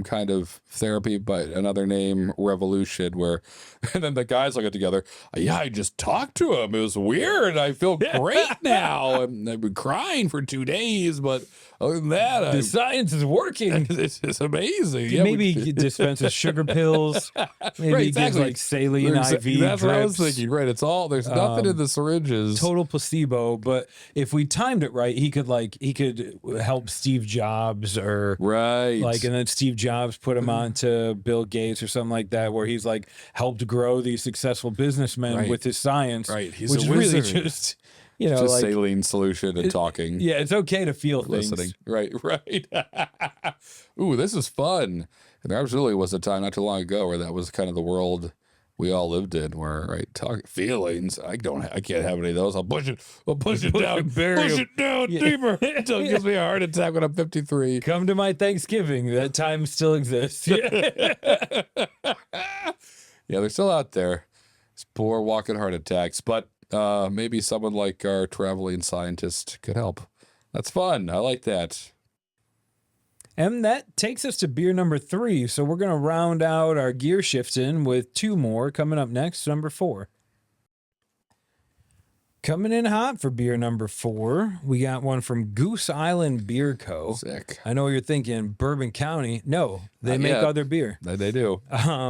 Speaker 2: kind of therapy, but another name, revolution, where, and then the guys will get together. Yeah, I just talked to him. It was weird. I feel great now. I've been crying for 2 days, but other than that,
Speaker 1: the science is working.
Speaker 2: It's amazing.
Speaker 1: Maybe he dispenses sugar pills. Maybe
Speaker 2: Right,
Speaker 1: he gives like saline IV
Speaker 2: That's
Speaker 1: drips.
Speaker 2: what I was thinking. Right, it's all there's nothing in the syringes.
Speaker 1: Total placebo. But if we timed it right, he could help Steve Jobs or
Speaker 2: right,
Speaker 1: like, and then Steve Jobs put him on to Bill Gates or something like that, where he's like helped grow these successful businnesmen with his science.
Speaker 2: Right, he's
Speaker 1: which
Speaker 2: a
Speaker 1: is really
Speaker 2: wizard.
Speaker 1: just. You know,
Speaker 2: just
Speaker 1: like
Speaker 2: saline solution and talking.
Speaker 1: Yeah, it's okay to feel
Speaker 2: listening.
Speaker 1: things.
Speaker 2: Right. Ooh, this is fun. And there absolutely was a time not too long ago where that was kind of the world we all lived in, where feelings. I can't have any of those. I'll push it down, push it down deeper until it gives me a heart attack when I'm 53.
Speaker 1: Come to my Thanksgiving. That time still exists.
Speaker 2: Yeah, they're still out there. It's poor walking heart attacks, but maybe someone like our traveling scientist could help. That's fun. I like that.
Speaker 1: And that takes us to beer number 3. So we're going to round out our gear shifting with 2 more coming up next, number 4. Coming in hot for beer number 4, we got one from Goose Island Beer Co.
Speaker 2: Sick.
Speaker 1: I know what you're thinking, Bourbon County. No, they make other beer.
Speaker 2: They do.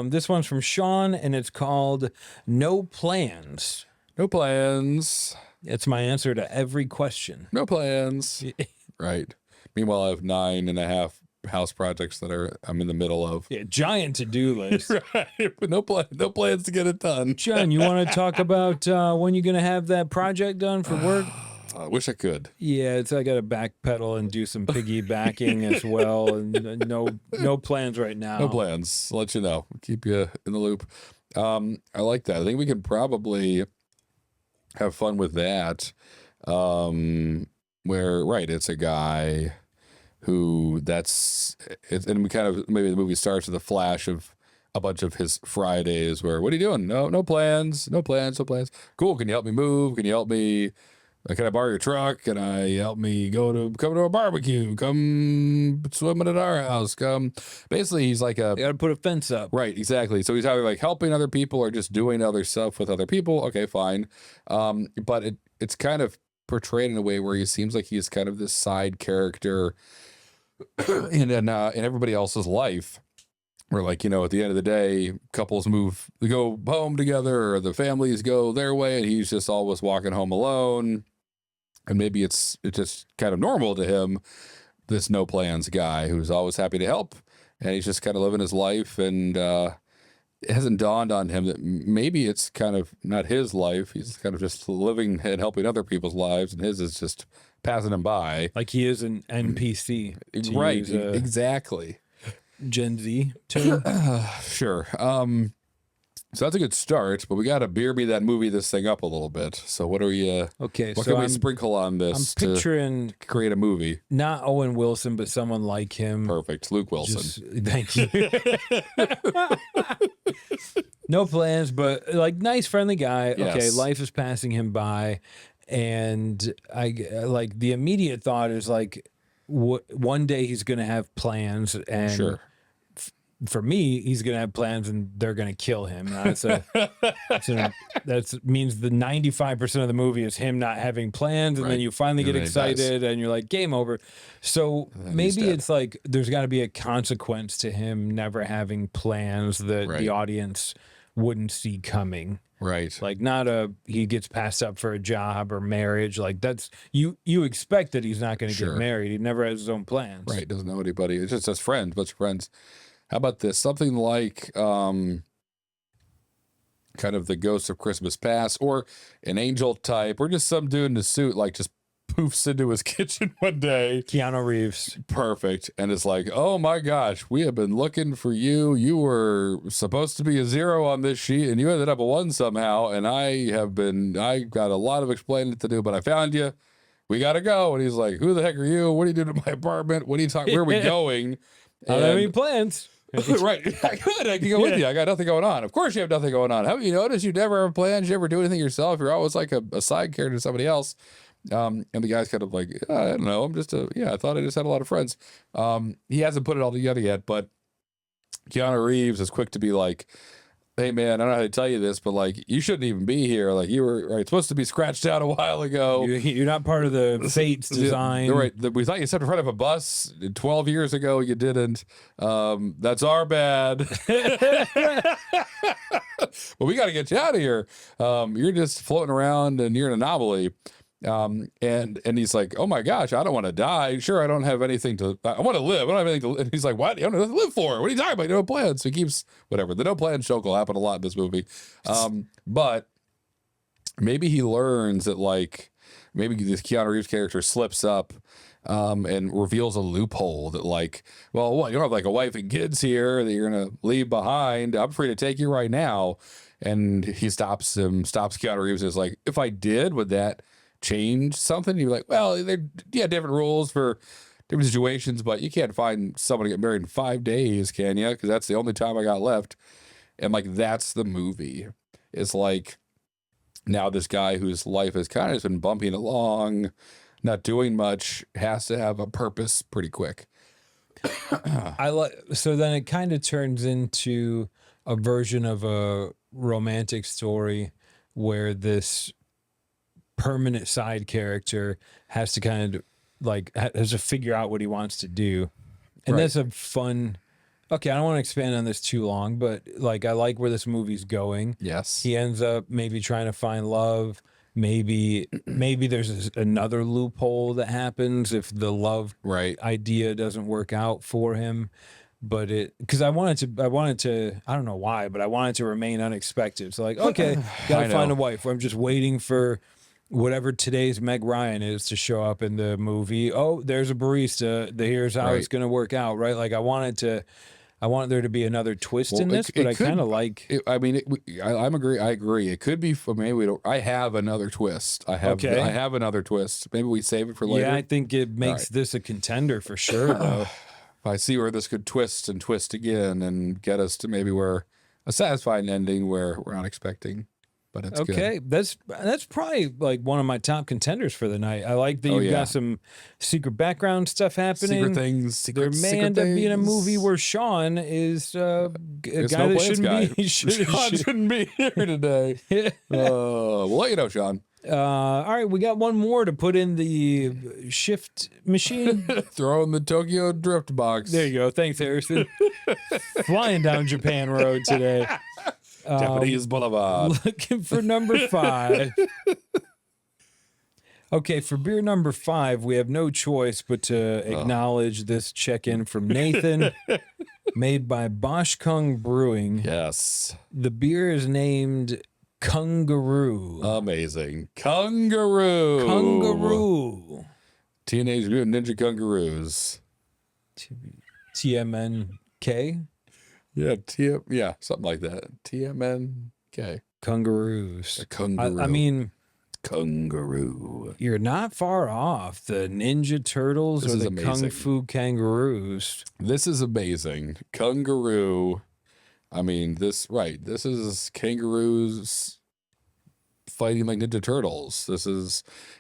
Speaker 1: This one's from Sean, and it's called No Plans.
Speaker 2: No plans.
Speaker 1: It's my answer to every question.
Speaker 2: No plans. Right. Meanwhile, I have 9.5 house projects that I'm in the middle of.
Speaker 1: Yeah, giant to-do list.
Speaker 2: Right. But no plans to get it done.
Speaker 1: John, you want to talk about when you're going to have that project done for work?
Speaker 2: I wish I could.
Speaker 1: Yeah, I got to backpedal and do some piggybacking as well. And no plans right now.
Speaker 2: No plans. I'll let you know. Keep you in the loop. I like that. I think we could probably have fun with that. Where, right, it's a guy who and we kind of, maybe the movie starts with a flash of a bunch of his Fridays where, what are you doing? No plans. Cool. Can you help me move? Can you help me? Can I borrow your truck? Can I help me come to a barbecue? Come swimming at our house. Basically, he's like
Speaker 1: You got to put a fence up.
Speaker 2: Right, exactly. So he's either like helping other people or just doing other stuff with other people. Okay, fine. But it's kind of portrayed in a way where he seems like he's kind of this side character in everybody else's life. Where, like, at the end of the day, couples they go home together, or the families go their way, and he's just always walking home alone. And maybe it's just kind of normal to him, this no plans guy who's always happy to help, and he's just kind of living his life. And it hasn't dawned on him that maybe it's kind of not his life. He's kind of just living and helping other people's lives, and his is just passing him by.
Speaker 1: Like he is an NPC.
Speaker 2: Right, exactly.
Speaker 1: Gen Z term.
Speaker 2: Sure. So that's a good start, but we got to beer me that movie this thing up a little bit. So what are you?
Speaker 1: Okay,
Speaker 2: what
Speaker 1: so
Speaker 2: can we sprinkle on this?
Speaker 1: I'm picturing
Speaker 2: to create a movie.
Speaker 1: Not Owen Wilson, but someone like him.
Speaker 2: Perfect, Luke Wilson.
Speaker 1: Thank you. No plans, but like nice, friendly guy.
Speaker 2: Yes.
Speaker 1: Okay, life is passing him by, and I like the immediate thought is like, one day he's going to have plans, and
Speaker 2: sure.
Speaker 1: For me, he's going to have plans and they're going to kill him. That means the 95% of the movie is him not having plans. And then you finally get excited and you're like, game over. So maybe it's like, there's got to be a consequence to him never having plans that the audience wouldn't see coming.
Speaker 2: Right.
Speaker 1: Like he gets passed up for a job or marriage. Like that's, you expect that he's not going to get married. He never has his own plans.
Speaker 2: Right. Doesn't know anybody. It's just his friends, bunch of friends. How about this? Something like kind of the Ghost of Christmas Past, or an angel type, or just some dude in a suit, like just poofs into his kitchen one day.
Speaker 1: Keanu Reeves.
Speaker 2: Perfect. And it's like, oh my gosh, we have been looking for you. You were supposed to be a 0 on this sheet and you ended up a 1 somehow. And I got a lot of explaining to do, but I found you. We got to go. And he's like, who the heck are you? What are you doing at my apartment? What are you talking? Where are we going?
Speaker 1: I don't have any plans.
Speaker 2: Right. I can go with you. I got nothing going on. Of course you have nothing going on. Haven't you noticed you never have plans? You never do anything yourself? You're always like a side character to somebody else. And the guy's kind of like, I don't know. I thought I just had a lot of friends. He hasn't put it all together yet, but Keanu Reeves is quick to be like, hey man, I don't know how to tell you this, but like, you shouldn't even be here. Like, you were supposed to be scratched out a while ago.
Speaker 1: You're not part of the fates design.
Speaker 2: Right. We thought you stepped in front of a bus 12 years ago. You didn't. That's our bad. But we got to get you out of here. You're just floating around and you're an anomaly. And he's like, oh my gosh, I don't want to die. Sure, I don't have anything I want to live. I don't have anything to. And he's like, what? You don't have to live for? What are you talking about? No plans. So he keeps whatever. The no plans joke will happen a lot in this movie. But maybe he learns that like maybe this Keanu Reeves character slips up and reveals a loophole that like, well, what, you don't have like a wife and kids here that you're gonna leave behind. I'm free to take you right now. And he stops Keanu Reeves and is like, if I did, would that change something? You're like, well, they're different rules for different situations, but you can't find someone to get married in 5 days, can you? Because that's the only time I got left. And like, that's the movie. It's like, now this guy whose life has kind of just been bumping along, not doing much, has to have a purpose pretty quick.
Speaker 1: So then it kind of turns into a version of a romantic story where this permanent side character has to kind of like has to figure out what he wants to do, and that's a fun. Okay, I don't want to expand on this too long, but like I like where this movie's going.
Speaker 2: Yes,
Speaker 1: he ends up maybe trying to find love. Maybe there's another loophole that happens if the love idea doesn't work out for him. But because I wanted to, I don't know why, but I wanted to remain unexpected. So like, okay, gotta find a wife. I'm just waiting for whatever today's Meg Ryan is to show up in the movie. Oh, there's a barista. Here's how it's gonna work out, right? Like I want there to be another twist in this, but I kind of like.
Speaker 2: I agree. It could be. Maybe we don't. I have another twist. I have another twist. Maybe we save it for later.
Speaker 1: Yeah, I think it makes this a contender for sure, though.
Speaker 2: I see where this could twist and twist again and get us to maybe where a satisfying ending where we're not expecting. But it's good.
Speaker 1: That's probably like one of my top contenders for the night. I like that you've got some secret background stuff happening.
Speaker 2: Secret things.
Speaker 1: There may end up being a movie where Sean is a guy that shouldn't be.
Speaker 2: Sean shouldn't be here today. We'll let you know, Sean.
Speaker 1: All right, we got one more to put in the shift machine.
Speaker 2: Throw in the Tokyo Drift box.
Speaker 1: There you go. Thanks, Harrison. Flying down Japan Road today.
Speaker 2: Japanese Boulevard.
Speaker 1: Looking for number 5. Okay, for beer number 5, we have no choice but to acknowledge this check-in from Nathan, made by Bosch Kung Brewing.
Speaker 2: Yes.
Speaker 1: The beer is named Kangaroo.
Speaker 2: Amazing. Kangaroo. Teenage Mutant Ninja Kangaroos.
Speaker 1: TMNK?
Speaker 2: Yeah, something like that. TMNK.
Speaker 1: Kangaroos.
Speaker 2: A kangaroo.
Speaker 1: I mean,
Speaker 2: kangaroo.
Speaker 1: You're not far off. The Ninja Turtles or the Kung Fu Kangaroos.
Speaker 2: This is amazing. Kangaroo. I mean, this is kangaroos fighting like Ninja Turtles.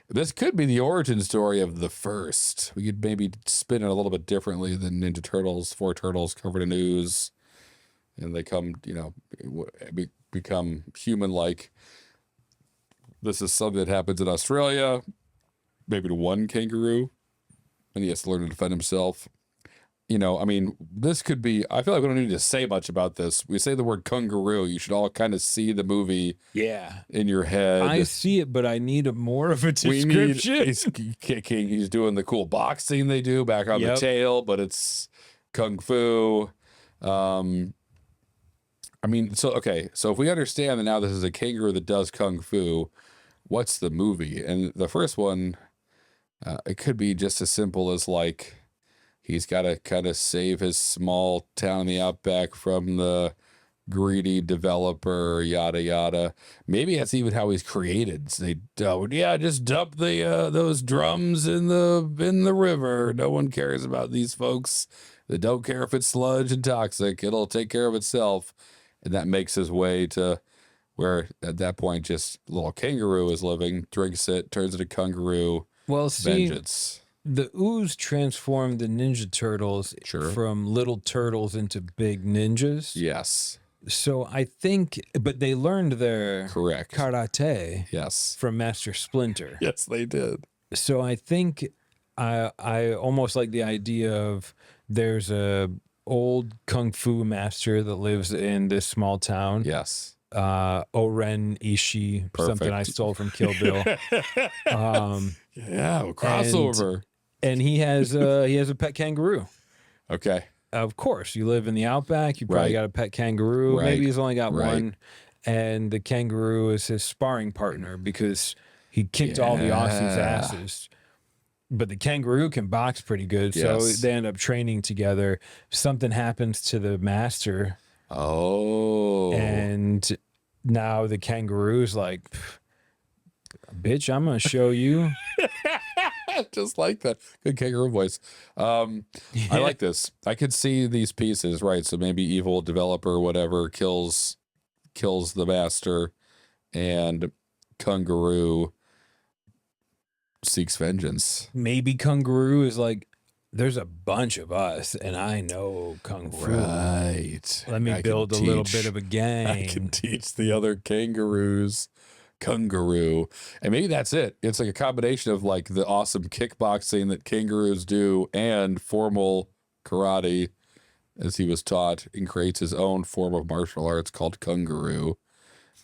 Speaker 2: This could be the origin story of the first. We could maybe spin it a little bit differently than Ninja Turtles. 4 turtles covered in ooze, and they come, become human-like. This is something that happens in Australia. Maybe to one kangaroo, and he has to learn to defend himself. This could be, I feel like we don't need to say much about this. We say the word kangaroo, you should all kind of see the movie in your head.
Speaker 1: I see it, but I need more of a description.
Speaker 2: He's kicking, he's doing the cool boxing they do back on the tail, but it's kung fu. So if we understand that now this is a kangaroo that does kung fu, what's the movie? And the first one, it could be just as simple as like, he's got to kind of save his small town in the outback from the greedy developer, yada, yada. Maybe that's even how he's created. So just dump those drums in the river. No one cares about these folks. They don't care if it's sludge and toxic. It'll take care of itself. And that makes his way to where at that point just little kangaroo is living, drinks it, turns into kangaroo.
Speaker 1: Well, see,
Speaker 2: vengeance.
Speaker 1: The ooze transformed the Ninja Turtles from little turtles into big ninjas.
Speaker 2: Yes.
Speaker 1: So I think, but they learned their
Speaker 2: correct
Speaker 1: karate.
Speaker 2: Yes.
Speaker 1: From Master Splinter.
Speaker 2: Yes, they did.
Speaker 1: So I think I almost like the idea of there's a old kung fu master that lives in this small town.
Speaker 2: Yes.
Speaker 1: Oren Ishii, something I stole from Kill Bill.
Speaker 2: Yeah, crossover.
Speaker 1: And he has a pet kangaroo.
Speaker 2: Okay.
Speaker 1: Of course, you live in the outback. You probably got a pet kangaroo.
Speaker 2: Right.
Speaker 1: Maybe he's only got one. And the kangaroo is his sparring partner because he kicked all the Aussies' asses. But the kangaroo can box pretty good. So they end up training together. Something happens to the master.
Speaker 2: Oh.
Speaker 1: And now the kangaroo's like, bitch, I'm going to show you.
Speaker 2: Just like that. Good kangaroo voice. I like this. I could see these pieces, right? So maybe evil developer, whatever, kills the master, and kangaroo seeks vengeance.
Speaker 1: Maybe kangaroo is like, there's a bunch of us, and I know kung fu.
Speaker 2: Right.
Speaker 1: Let me build a little bit of a gang.
Speaker 2: I can teach the other kangaroos. Kangaroo. And maybe that's it. It's like a combination of like the awesome kickboxing that kangaroos do and formal karate, as he was taught, and creates his own form of martial arts called kangaroo,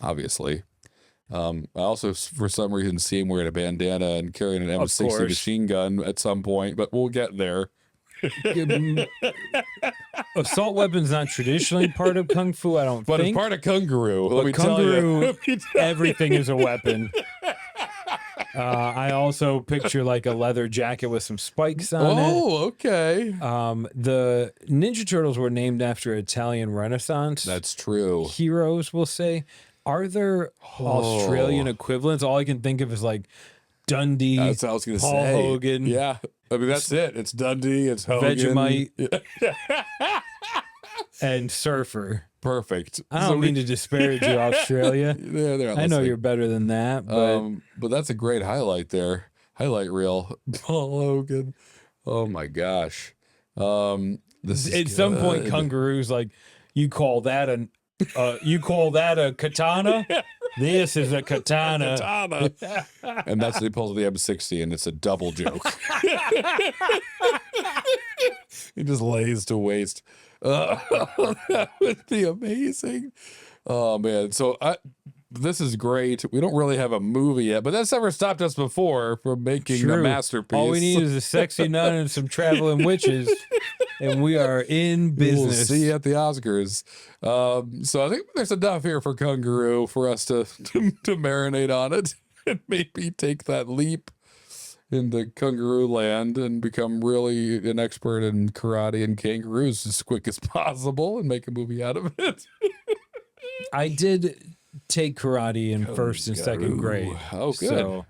Speaker 2: obviously. I also, for some reason, see him wearing a bandana and carrying an M60 machine gun at some point, but we'll get there.
Speaker 1: Assault weapon's not traditionally part of kung fu, I don't think.
Speaker 2: But it's part of kangaroo. Let me tell you.
Speaker 1: Everything is a weapon. I also picture like a leather jacket with some spikes on it.
Speaker 2: Oh, okay.
Speaker 1: The Ninja Turtles were named after Italian Renaissance.
Speaker 2: That's true.
Speaker 1: Heroes, we'll say. Are there Australian equivalents? All I can think of is like Dundee,
Speaker 2: that's what I was going to
Speaker 1: Paul
Speaker 2: say.
Speaker 1: Hogan.
Speaker 2: Yeah. I mean, that's it. It's Dundee, it's Hogan.
Speaker 1: Vegemite. And Surfer.
Speaker 2: Perfect.
Speaker 1: I don't mean to disparage you, Australia. I know you're better than that,
Speaker 2: but that's a great highlight there. Highlight reel. Paul Hogan. Oh my gosh. This is
Speaker 1: at some point, kangaroo's like, you call that a katana? This is a katana.
Speaker 2: And that's when he pulls the M60, and it's a double joke. He just lays to waste. That would be amazing. Oh man. So this is great. We don't really have a movie yet, but that's never stopped us before from making a masterpiece.
Speaker 1: All we need is a sexy nun and some traveling witches, and we are in business.
Speaker 2: We'll see you at the Oscars. So I think there's enough here for kangaroo for us to marinate on it and maybe take that leap into kangaroo land and become really an expert in karate and kangaroos as quick as possible and make a movie out of it.
Speaker 1: I did take karate in first and second grade.
Speaker 2: Oh, good.
Speaker 1: So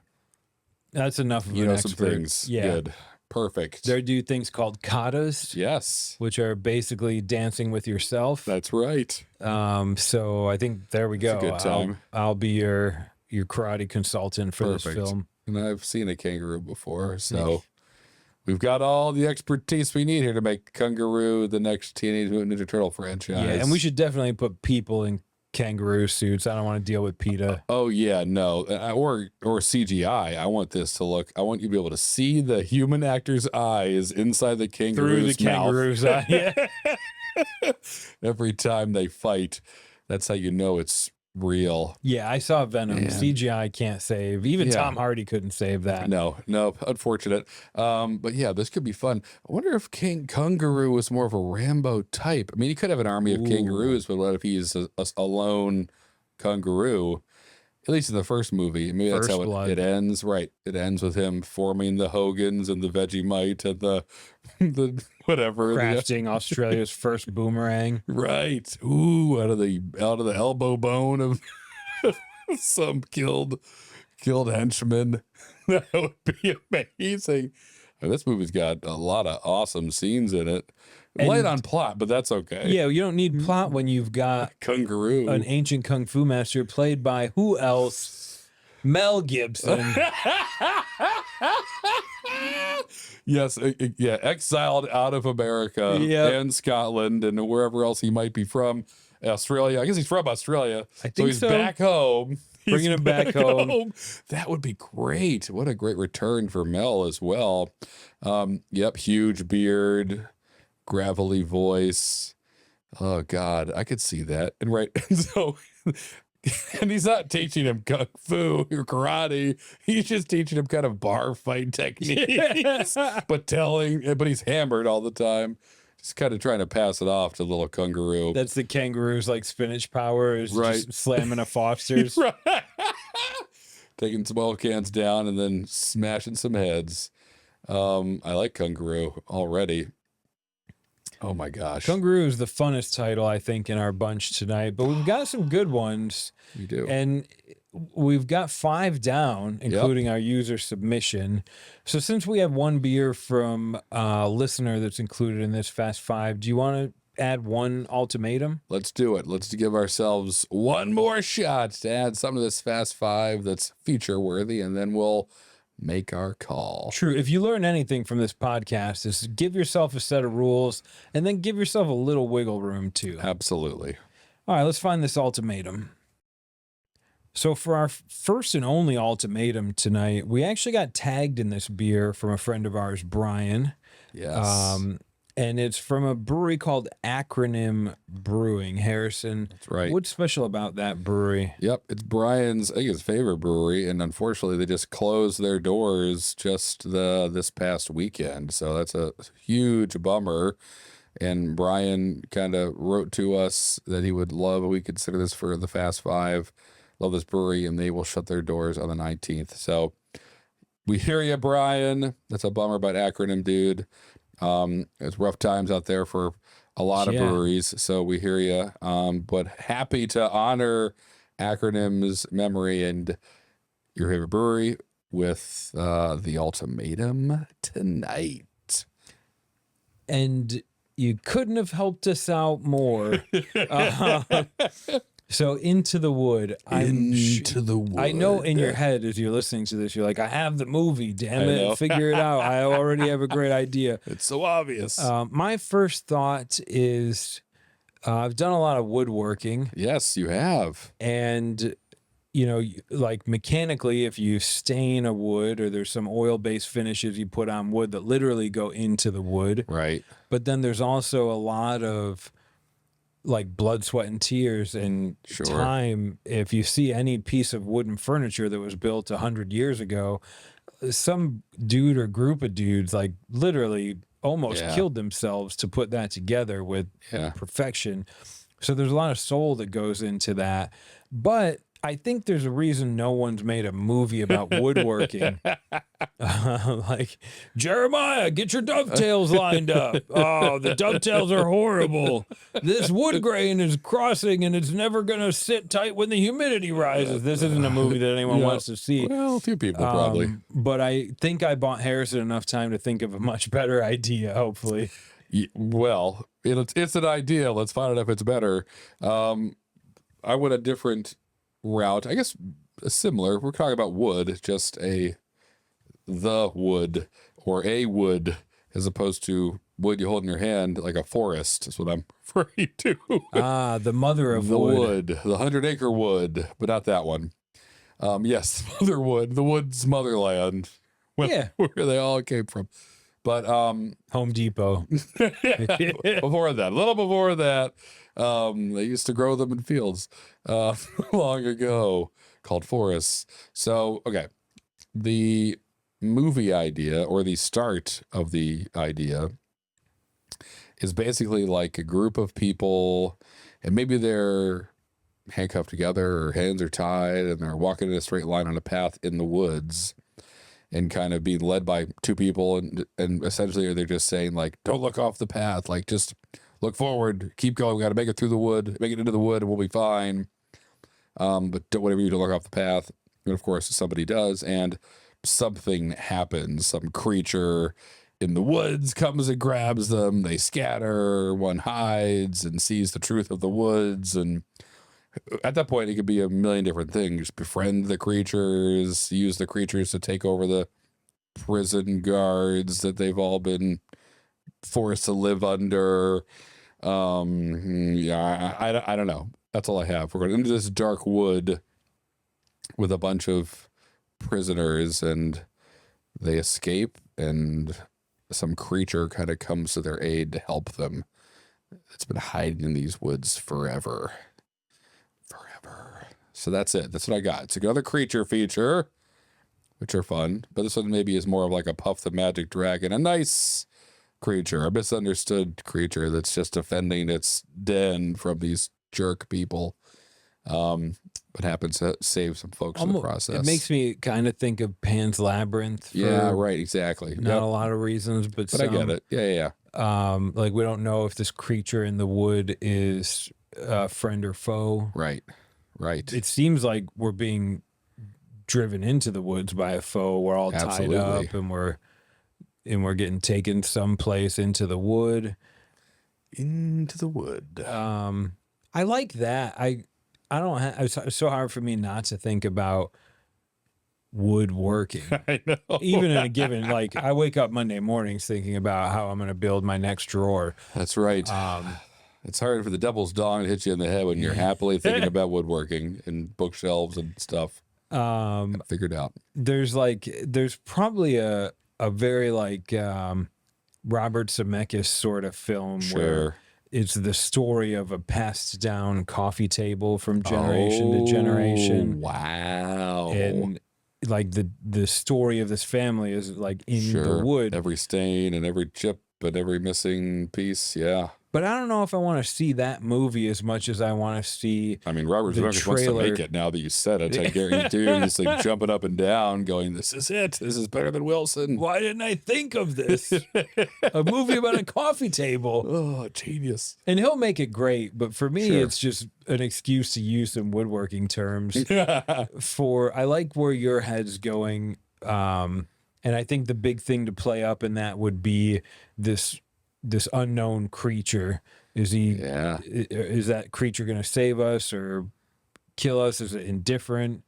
Speaker 1: that's enough of
Speaker 2: some things.
Speaker 1: Yeah.
Speaker 2: Good. Perfect.
Speaker 1: They do things called katas.
Speaker 2: Yes.
Speaker 1: Which are basically dancing with yourself.
Speaker 2: That's right.
Speaker 1: So I think there we go.
Speaker 2: It's a good time.
Speaker 1: I'll be your karate consultant for this film.
Speaker 2: And I've seen a kangaroo before, so we've got all the expertise we need here to make Kangaroo the next Teenage Mutant Ninja Turtle franchise.
Speaker 1: Yeah, and we should definitely put people in kangaroo suits. I don't want to deal with PETA.
Speaker 2: Oh yeah, no, or CGI. I want this to look. I want you to be able to see the human actor's eyes inside the kangaroo's mouth.
Speaker 1: Yeah.
Speaker 2: Every time they fight, that's how you know it's real.
Speaker 1: Yeah, I saw Venom. CGI can't save. Even Tom Hardy couldn't save that.
Speaker 2: No, unfortunate. But yeah, this could be fun. I wonder if King Kangaroo was more of a Rambo type. I mean, he could have an army of kangaroos, but what if he's a lone kangaroo? At least in the first movie. Maybe that's how it ends. Right. It ends with him forming the Hogans and the Vegemite and the whatever.
Speaker 1: Crafting Australia's first boomerang.
Speaker 2: Right. Ooh, out of the elbow bone of some killed henchman. That would be amazing. And this movie's got a lot of awesome scenes in it.
Speaker 1: And-
Speaker 2: Light on plot, but that's okay.
Speaker 1: Yeah, you don't need plot when you've got
Speaker 2: Kangaroo.
Speaker 1: an ancient kung fu master played by who else? Mel Gibson.
Speaker 2: Yes, yeah, exiled out of America and Scotland and wherever else he might be from. Australia. I guess he's from Australia.
Speaker 1: I think
Speaker 2: so. He's back home.
Speaker 1: Bringing him back home.
Speaker 2: That would be great. What a great return for Mel as well. Yep, huge beard, gravelly voice. Oh God, I could see that. And right, so, and he's not teaching him kung fu or karate. He's just teaching him kind of bar fight techniques, but he's hammered all the time. Just kind of trying to pass it off to little kangaroo.
Speaker 1: That's the kangaroo's like spinach power is
Speaker 2: Right.
Speaker 1: just slamming a Foster's.
Speaker 2: Right. Taking some oil cans down and then smashing some heads. I like Kangaroo already. Oh my gosh.
Speaker 1: Kangaroo is the funnest title, I think, in our bunch tonight, but we've got some good ones.
Speaker 2: We do.
Speaker 1: And we've got 5 down, including our user submission. So since we have one beer from a listener that's included in this Fast 5, do you want to add one ultimatum?
Speaker 2: Let's do it. Let's give ourselves one more shot to add something to this Fast 5 that's feature worthy, and then we'll make our call.
Speaker 1: True. If you learn anything from this podcast, is give yourself a set of rules and then give yourself a little wiggle room too.
Speaker 2: Absolutely.
Speaker 1: All right, let's find this ultimatum. So for our first and only ultimatum tonight, we actually got tagged in this beer from a friend of ours, Brian.
Speaker 2: Yes.
Speaker 1: And it's from a brewery called Acronym Brewing. Harrison,
Speaker 2: That's right.
Speaker 1: What's special about that brewery?
Speaker 2: Yep, it's Brian's, I think, his favorite brewery, and unfortunately, they just closed their doors just this past weekend. So that's a huge bummer. And Brian kind of wrote to us that he would love, we consider this for the Fast 5, love this brewery, and they will shut their doors on the 19th. So we hear you, Brian. That's a bummer about Acronym, dude. It's rough times out there for a lot of breweries, so we hear you. But happy to honor Acronym's memory and your favorite brewery with the ultimatum tonight.
Speaker 1: And you couldn't have helped us out more. So Into the Wood.
Speaker 2: Into the Wood.
Speaker 1: I know in your head as you're listening to this, you're like, I have the movie, damn it, figure it out. I already have a great idea.
Speaker 2: It's so obvious.
Speaker 1: My first thought is I've done a lot of woodworking.
Speaker 2: Yes, you have.
Speaker 1: And, you know, like mechanically, if you stain a wood or there's some oil-based finishes you put on wood that literally go into the wood.
Speaker 2: Right.
Speaker 1: But then there's also a lot of like blood, sweat, and tears and time. If you see any piece of wooden furniture that was built 100 years ago, some dude or group of dudes like literally almost killed themselves to put that together with perfection. So there's a lot of soul that goes into that. But I think there's a reason no one's made a movie about woodworking. Like, Jeremiah, get your dovetails lined up. Oh, the dovetails are horrible. This wood grain is crossing and it's never going to sit tight when the humidity rises. This isn't a movie that anyone wants to see.
Speaker 2: Well, a few people probably.
Speaker 1: But I think I bought Harrison enough time to think of a much better idea, hopefully.
Speaker 2: Well, it's an idea. Let's find out if it's better. I went a different route, I guess similar. We're talking about wood, just the wood or a wood as opposed to wood you hold in your hand, like a forest is what I'm referring to.
Speaker 1: The mother of
Speaker 2: the
Speaker 1: wood.
Speaker 2: The 100-acre wood, but not that one. Yes, mother wood, the wood's motherland. Where they all came from. But
Speaker 1: Home Depot.
Speaker 2: before that, a little before that, they used to grow them in fields long ago called forests. So, okay, the movie idea or the start of the idea is basically like a group of people, and maybe they're handcuffed together or hands are tied and they're walking in a straight line on a path in the woods and kind of being led by two people, and essentially they're just saying like, don't look off the path, like just look forward, keep going, we got to make it through the wood, make it into the wood, and we'll be fine. But whatever you do, look off the path. And of course, somebody does, and something happens. Some creature in the woods comes and grabs them. They scatter. One hides and sees the truth of the woods. And at that point, it could be a million different things. Befriend the creatures, use the creatures to take over the prison guards that they've all been forced to live under. Yeah, I don't know. That's all I have. We're going into this dark wood with a bunch of prisoners, and they escape, and some creature kind of comes to their aid to help them. It's been hiding in these woods forever. So that's it. That's what I got. It's another creature feature, which are fun, but this one maybe is more of like a Puff the Magic Dragon, a nice creature, a misunderstood creature that's just defending its den from these jerk people, but happens to save some folks in the process.
Speaker 1: It makes me kind of think of Pan's Labyrinth.
Speaker 2: Yeah, right, exactly.
Speaker 1: Not a lot of reasons, but
Speaker 2: I get it. Yeah.
Speaker 1: Like we don't know if this creature in the wood is friend or foe.
Speaker 2: Right.
Speaker 1: It seems like we're being driven into the woods by a foe. We're all tied up, and we're getting taken someplace into the wood. I like that. It's so hard for me not to think about woodworking.
Speaker 2: I know.
Speaker 1: Even in a given, like I wake up Monday mornings thinking about how I'm going to build my next drawer.
Speaker 2: That's right. It's hard for the devil's dong to hit you in the head when you're happily thinking about woodworking and bookshelves and stuff. Figured out.
Speaker 1: There's probably a very Robert Zemeckis sort of film where it's the story of a passed down coffee table from generation to generation.
Speaker 2: Wow.
Speaker 1: And like the story of this family is like in the wood.
Speaker 2: Every stain and every chip and every missing piece. Yeah.
Speaker 1: But I don't know if I want to see that movie as much as I want to see.
Speaker 2: I mean, Robert Zemeckis wants to make it now that you said it. I guarantee you, he's like jumping up and down, going, "This is it. This is better than Wilson.
Speaker 1: Why didn't I think of this? A movie about a coffee table.
Speaker 2: Oh, genius!"
Speaker 1: And he'll make it great, but for me, it's just an excuse to use some woodworking terms. I like where your head's going, and I think the big thing to play up in that would be this unknown creature. Is that creature going to save us or kill us? Is it indifferent?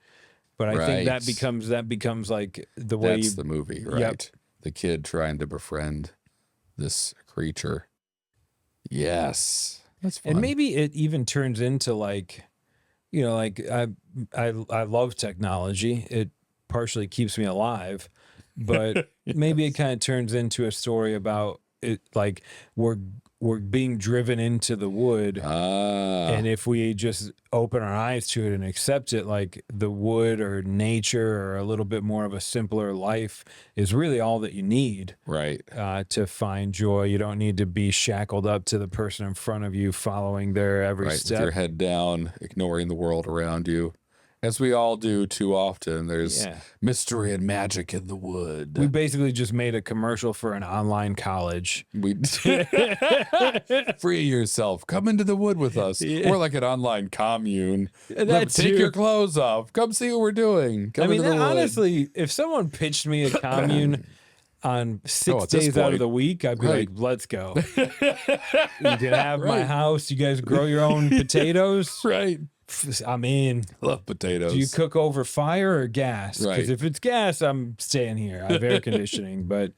Speaker 1: But I think that becomes like the way
Speaker 2: that's the movie, right? Yep. The kid trying to befriend this creature. Yes, that's fun.
Speaker 1: And maybe it even turns into I love technology. It partially keeps me alive, but maybe it kind of turns into a story about it, like we're being driven into the wood, and if we just open our eyes to it and accept it, like the wood or nature or a little bit more of a simpler life is really all that you need,
Speaker 2: right?
Speaker 1: To find joy. You don't need to be shackled up to the person in front of you, following their every step,
Speaker 2: with your head down, ignoring the world around you. As we all do too often. There's mystery and magic in the wood.
Speaker 1: We basically just made a commercial for an online college.
Speaker 2: Free yourself. Come into the wood with us. We're like an online commune. Take your clothes off. Come see what we're doing. Come into the wood.
Speaker 1: Honestly, if someone pitched me a commune on 6 days out of the week, I'd be like, let's go. You can have my house. You guys grow your own potatoes.
Speaker 2: Right.
Speaker 1: I'm in.
Speaker 2: Love potatoes.
Speaker 1: Do you cook over fire or gas? Because if it's gas, I'm staying here. I have air conditioning, but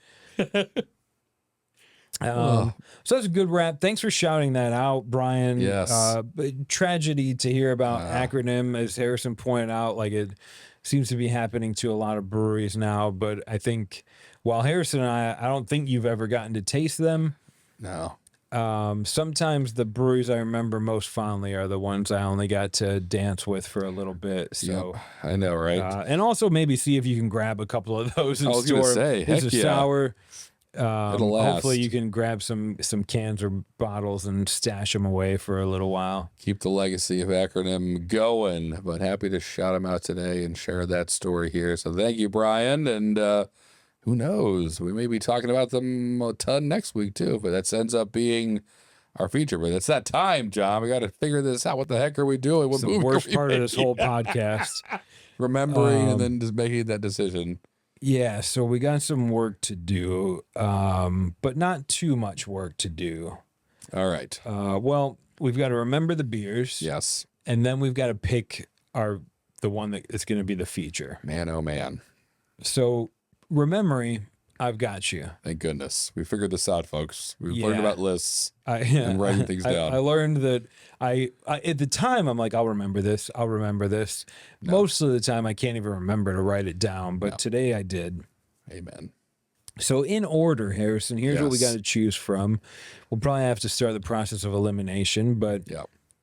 Speaker 1: so that's a good wrap. Thanks for shouting that out, Brian.
Speaker 2: Yes.
Speaker 1: Tragedy to hear about acronym, as Harrison pointed out. Like it seems to be happening to a lot of breweries now. But I think while Harrison and I don't think you've ever gotten to taste them.
Speaker 2: No.
Speaker 1: Sometimes the breweries I remember most fondly are the ones I only got to dance with for a little bit. So
Speaker 2: I know, right?
Speaker 1: And also maybe see if you can grab a couple of those in store.
Speaker 2: I was gonna say,
Speaker 1: it's a sour.
Speaker 2: It'll last.
Speaker 1: Hopefully you can grab some cans or bottles and stash them away for a little while.
Speaker 2: Keep the legacy of acronym going, but happy to shout them out today and share that story here. So thank you, Brian. And who knows? We may be talking about them a ton next week too, but that ends up being our feature. But it's that time, John. We got to figure this out. What the heck are we doing? What
Speaker 1: it's the worst part of this whole podcast.
Speaker 2: Remembering and then just making that decision.
Speaker 1: Yeah, so we got some work to do, but not too much work to do.
Speaker 2: All right.
Speaker 1: Well, we've got to remember the beers.
Speaker 2: Yes.
Speaker 1: And then we've got to pick the one that is going to be the feature.
Speaker 2: Man, oh man.
Speaker 1: So, remembering, I've got you.
Speaker 2: Thank goodness. We figured this out, folks. We've learned about lists and writing things down.
Speaker 1: I learned that I at the time, I'm like, I'll remember this. I'll remember this. No. Most of the time, I can't even remember to write it down. But today I did.
Speaker 2: Amen.
Speaker 1: So in order, Harrison, here's what we got to choose from. We'll probably have to start the process of elimination, but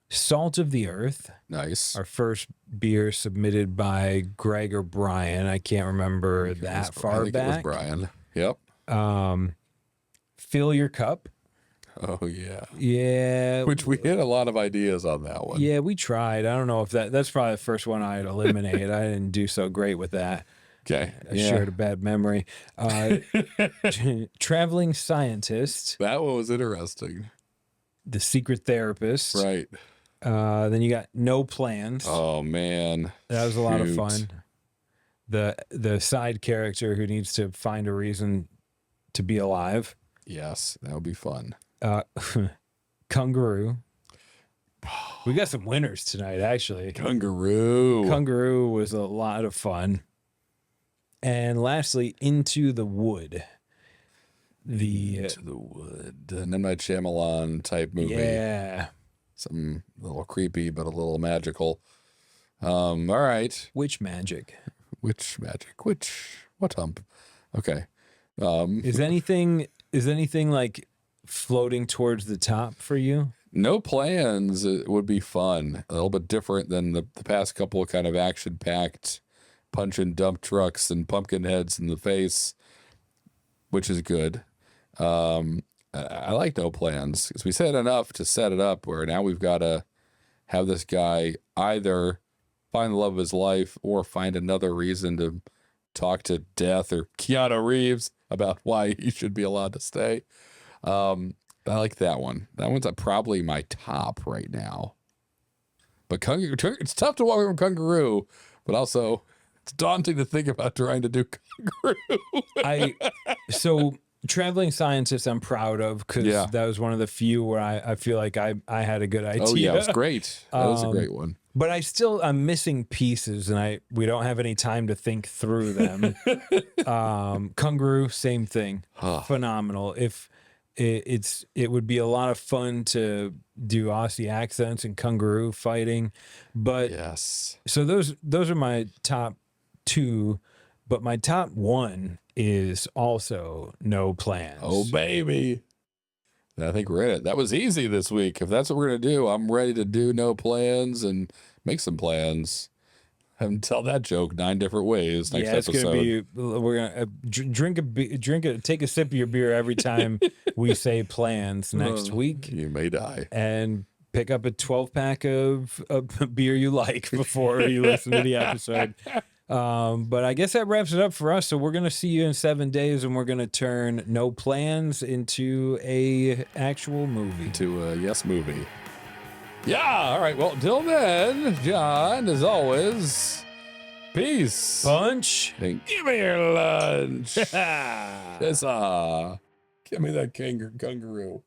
Speaker 1: Salt of the Earth.
Speaker 2: Nice.
Speaker 1: Our first beer submitted by Greg or Brian. I can't remember that far back.
Speaker 2: It was Brian. Yep.
Speaker 1: Fill Your Cup.
Speaker 2: Oh, yeah.
Speaker 1: Yeah.
Speaker 2: Which we had a lot of ideas on that one.
Speaker 1: Yeah, we tried. I don't know if that's probably the first one I'd eliminate. I didn't do so great with that.
Speaker 2: Okay.
Speaker 1: I shared a bad memory. Traveling Scientist.
Speaker 2: That one was interesting.
Speaker 1: The Secret Therapist.
Speaker 2: Right.
Speaker 1: Then you got No Plans.
Speaker 2: Oh, man.
Speaker 1: That was a lot of fun. The side character who needs to find a reason to be alive.
Speaker 2: Yes, that would be fun.
Speaker 1: Kangaroo. We got some winners tonight, actually.
Speaker 2: Kangaroo
Speaker 1: was a lot of fun. And lastly, Into the Wood.
Speaker 2: Into the Wood. An M. Night Shyamalan type movie.
Speaker 1: Yeah.
Speaker 2: Something a little creepy, but a little magical. All right.
Speaker 1: Which magic?
Speaker 2: Which magic? What hump? Okay.
Speaker 1: Is anything like floating towards the top for you?
Speaker 2: No Plans would be fun. A little bit different than the past couple of kind of action-packed punching dump trucks and pumpkin heads in the face, which is good. I like No Plans because we said enough to set it up where now we've got to have this guy either find the love of his life or find another reason to talk to Death or Keanu Reeves about why he should be allowed to stay. I like that one. That one's probably my top right now. But it's tough to walk away from Kangaroo, but also it's daunting to think about trying to do Kangaroo.
Speaker 1: So Traveling Scientist I'm proud of because that was one of the few where I feel like I had a good idea.
Speaker 2: Oh, yeah, it was great. That was a great one.
Speaker 1: But I'm missing pieces, and we don't have any time to think through them. Kangaroo, same thing. Phenomenal. If it would be a lot of fun to do Aussie accents and kangaroo fighting, but
Speaker 2: yes.
Speaker 1: So those are my top two, but my top one is also No Plans.
Speaker 2: Oh, baby. I think we're in it. That was easy this week. If that's what we're going to do, I'm ready to do No Plans and make some plans. And tell that joke 9 different ways next episode.
Speaker 1: It's going to be, we're going to take a sip of your beer every time we say plans next week.
Speaker 2: You may die.
Speaker 1: And pick up a 12-pack of beer you like before you listen to the episode. But I guess that wraps it up for us. So we're going to see you in 7 days, and we're going to turn No Plans into a actual movie.
Speaker 2: To a yes movie. Yeah. All right. Well, till then, John, as always, peace.
Speaker 1: Punch.
Speaker 2: And give me your lunch. Yes, give me that kangaroo.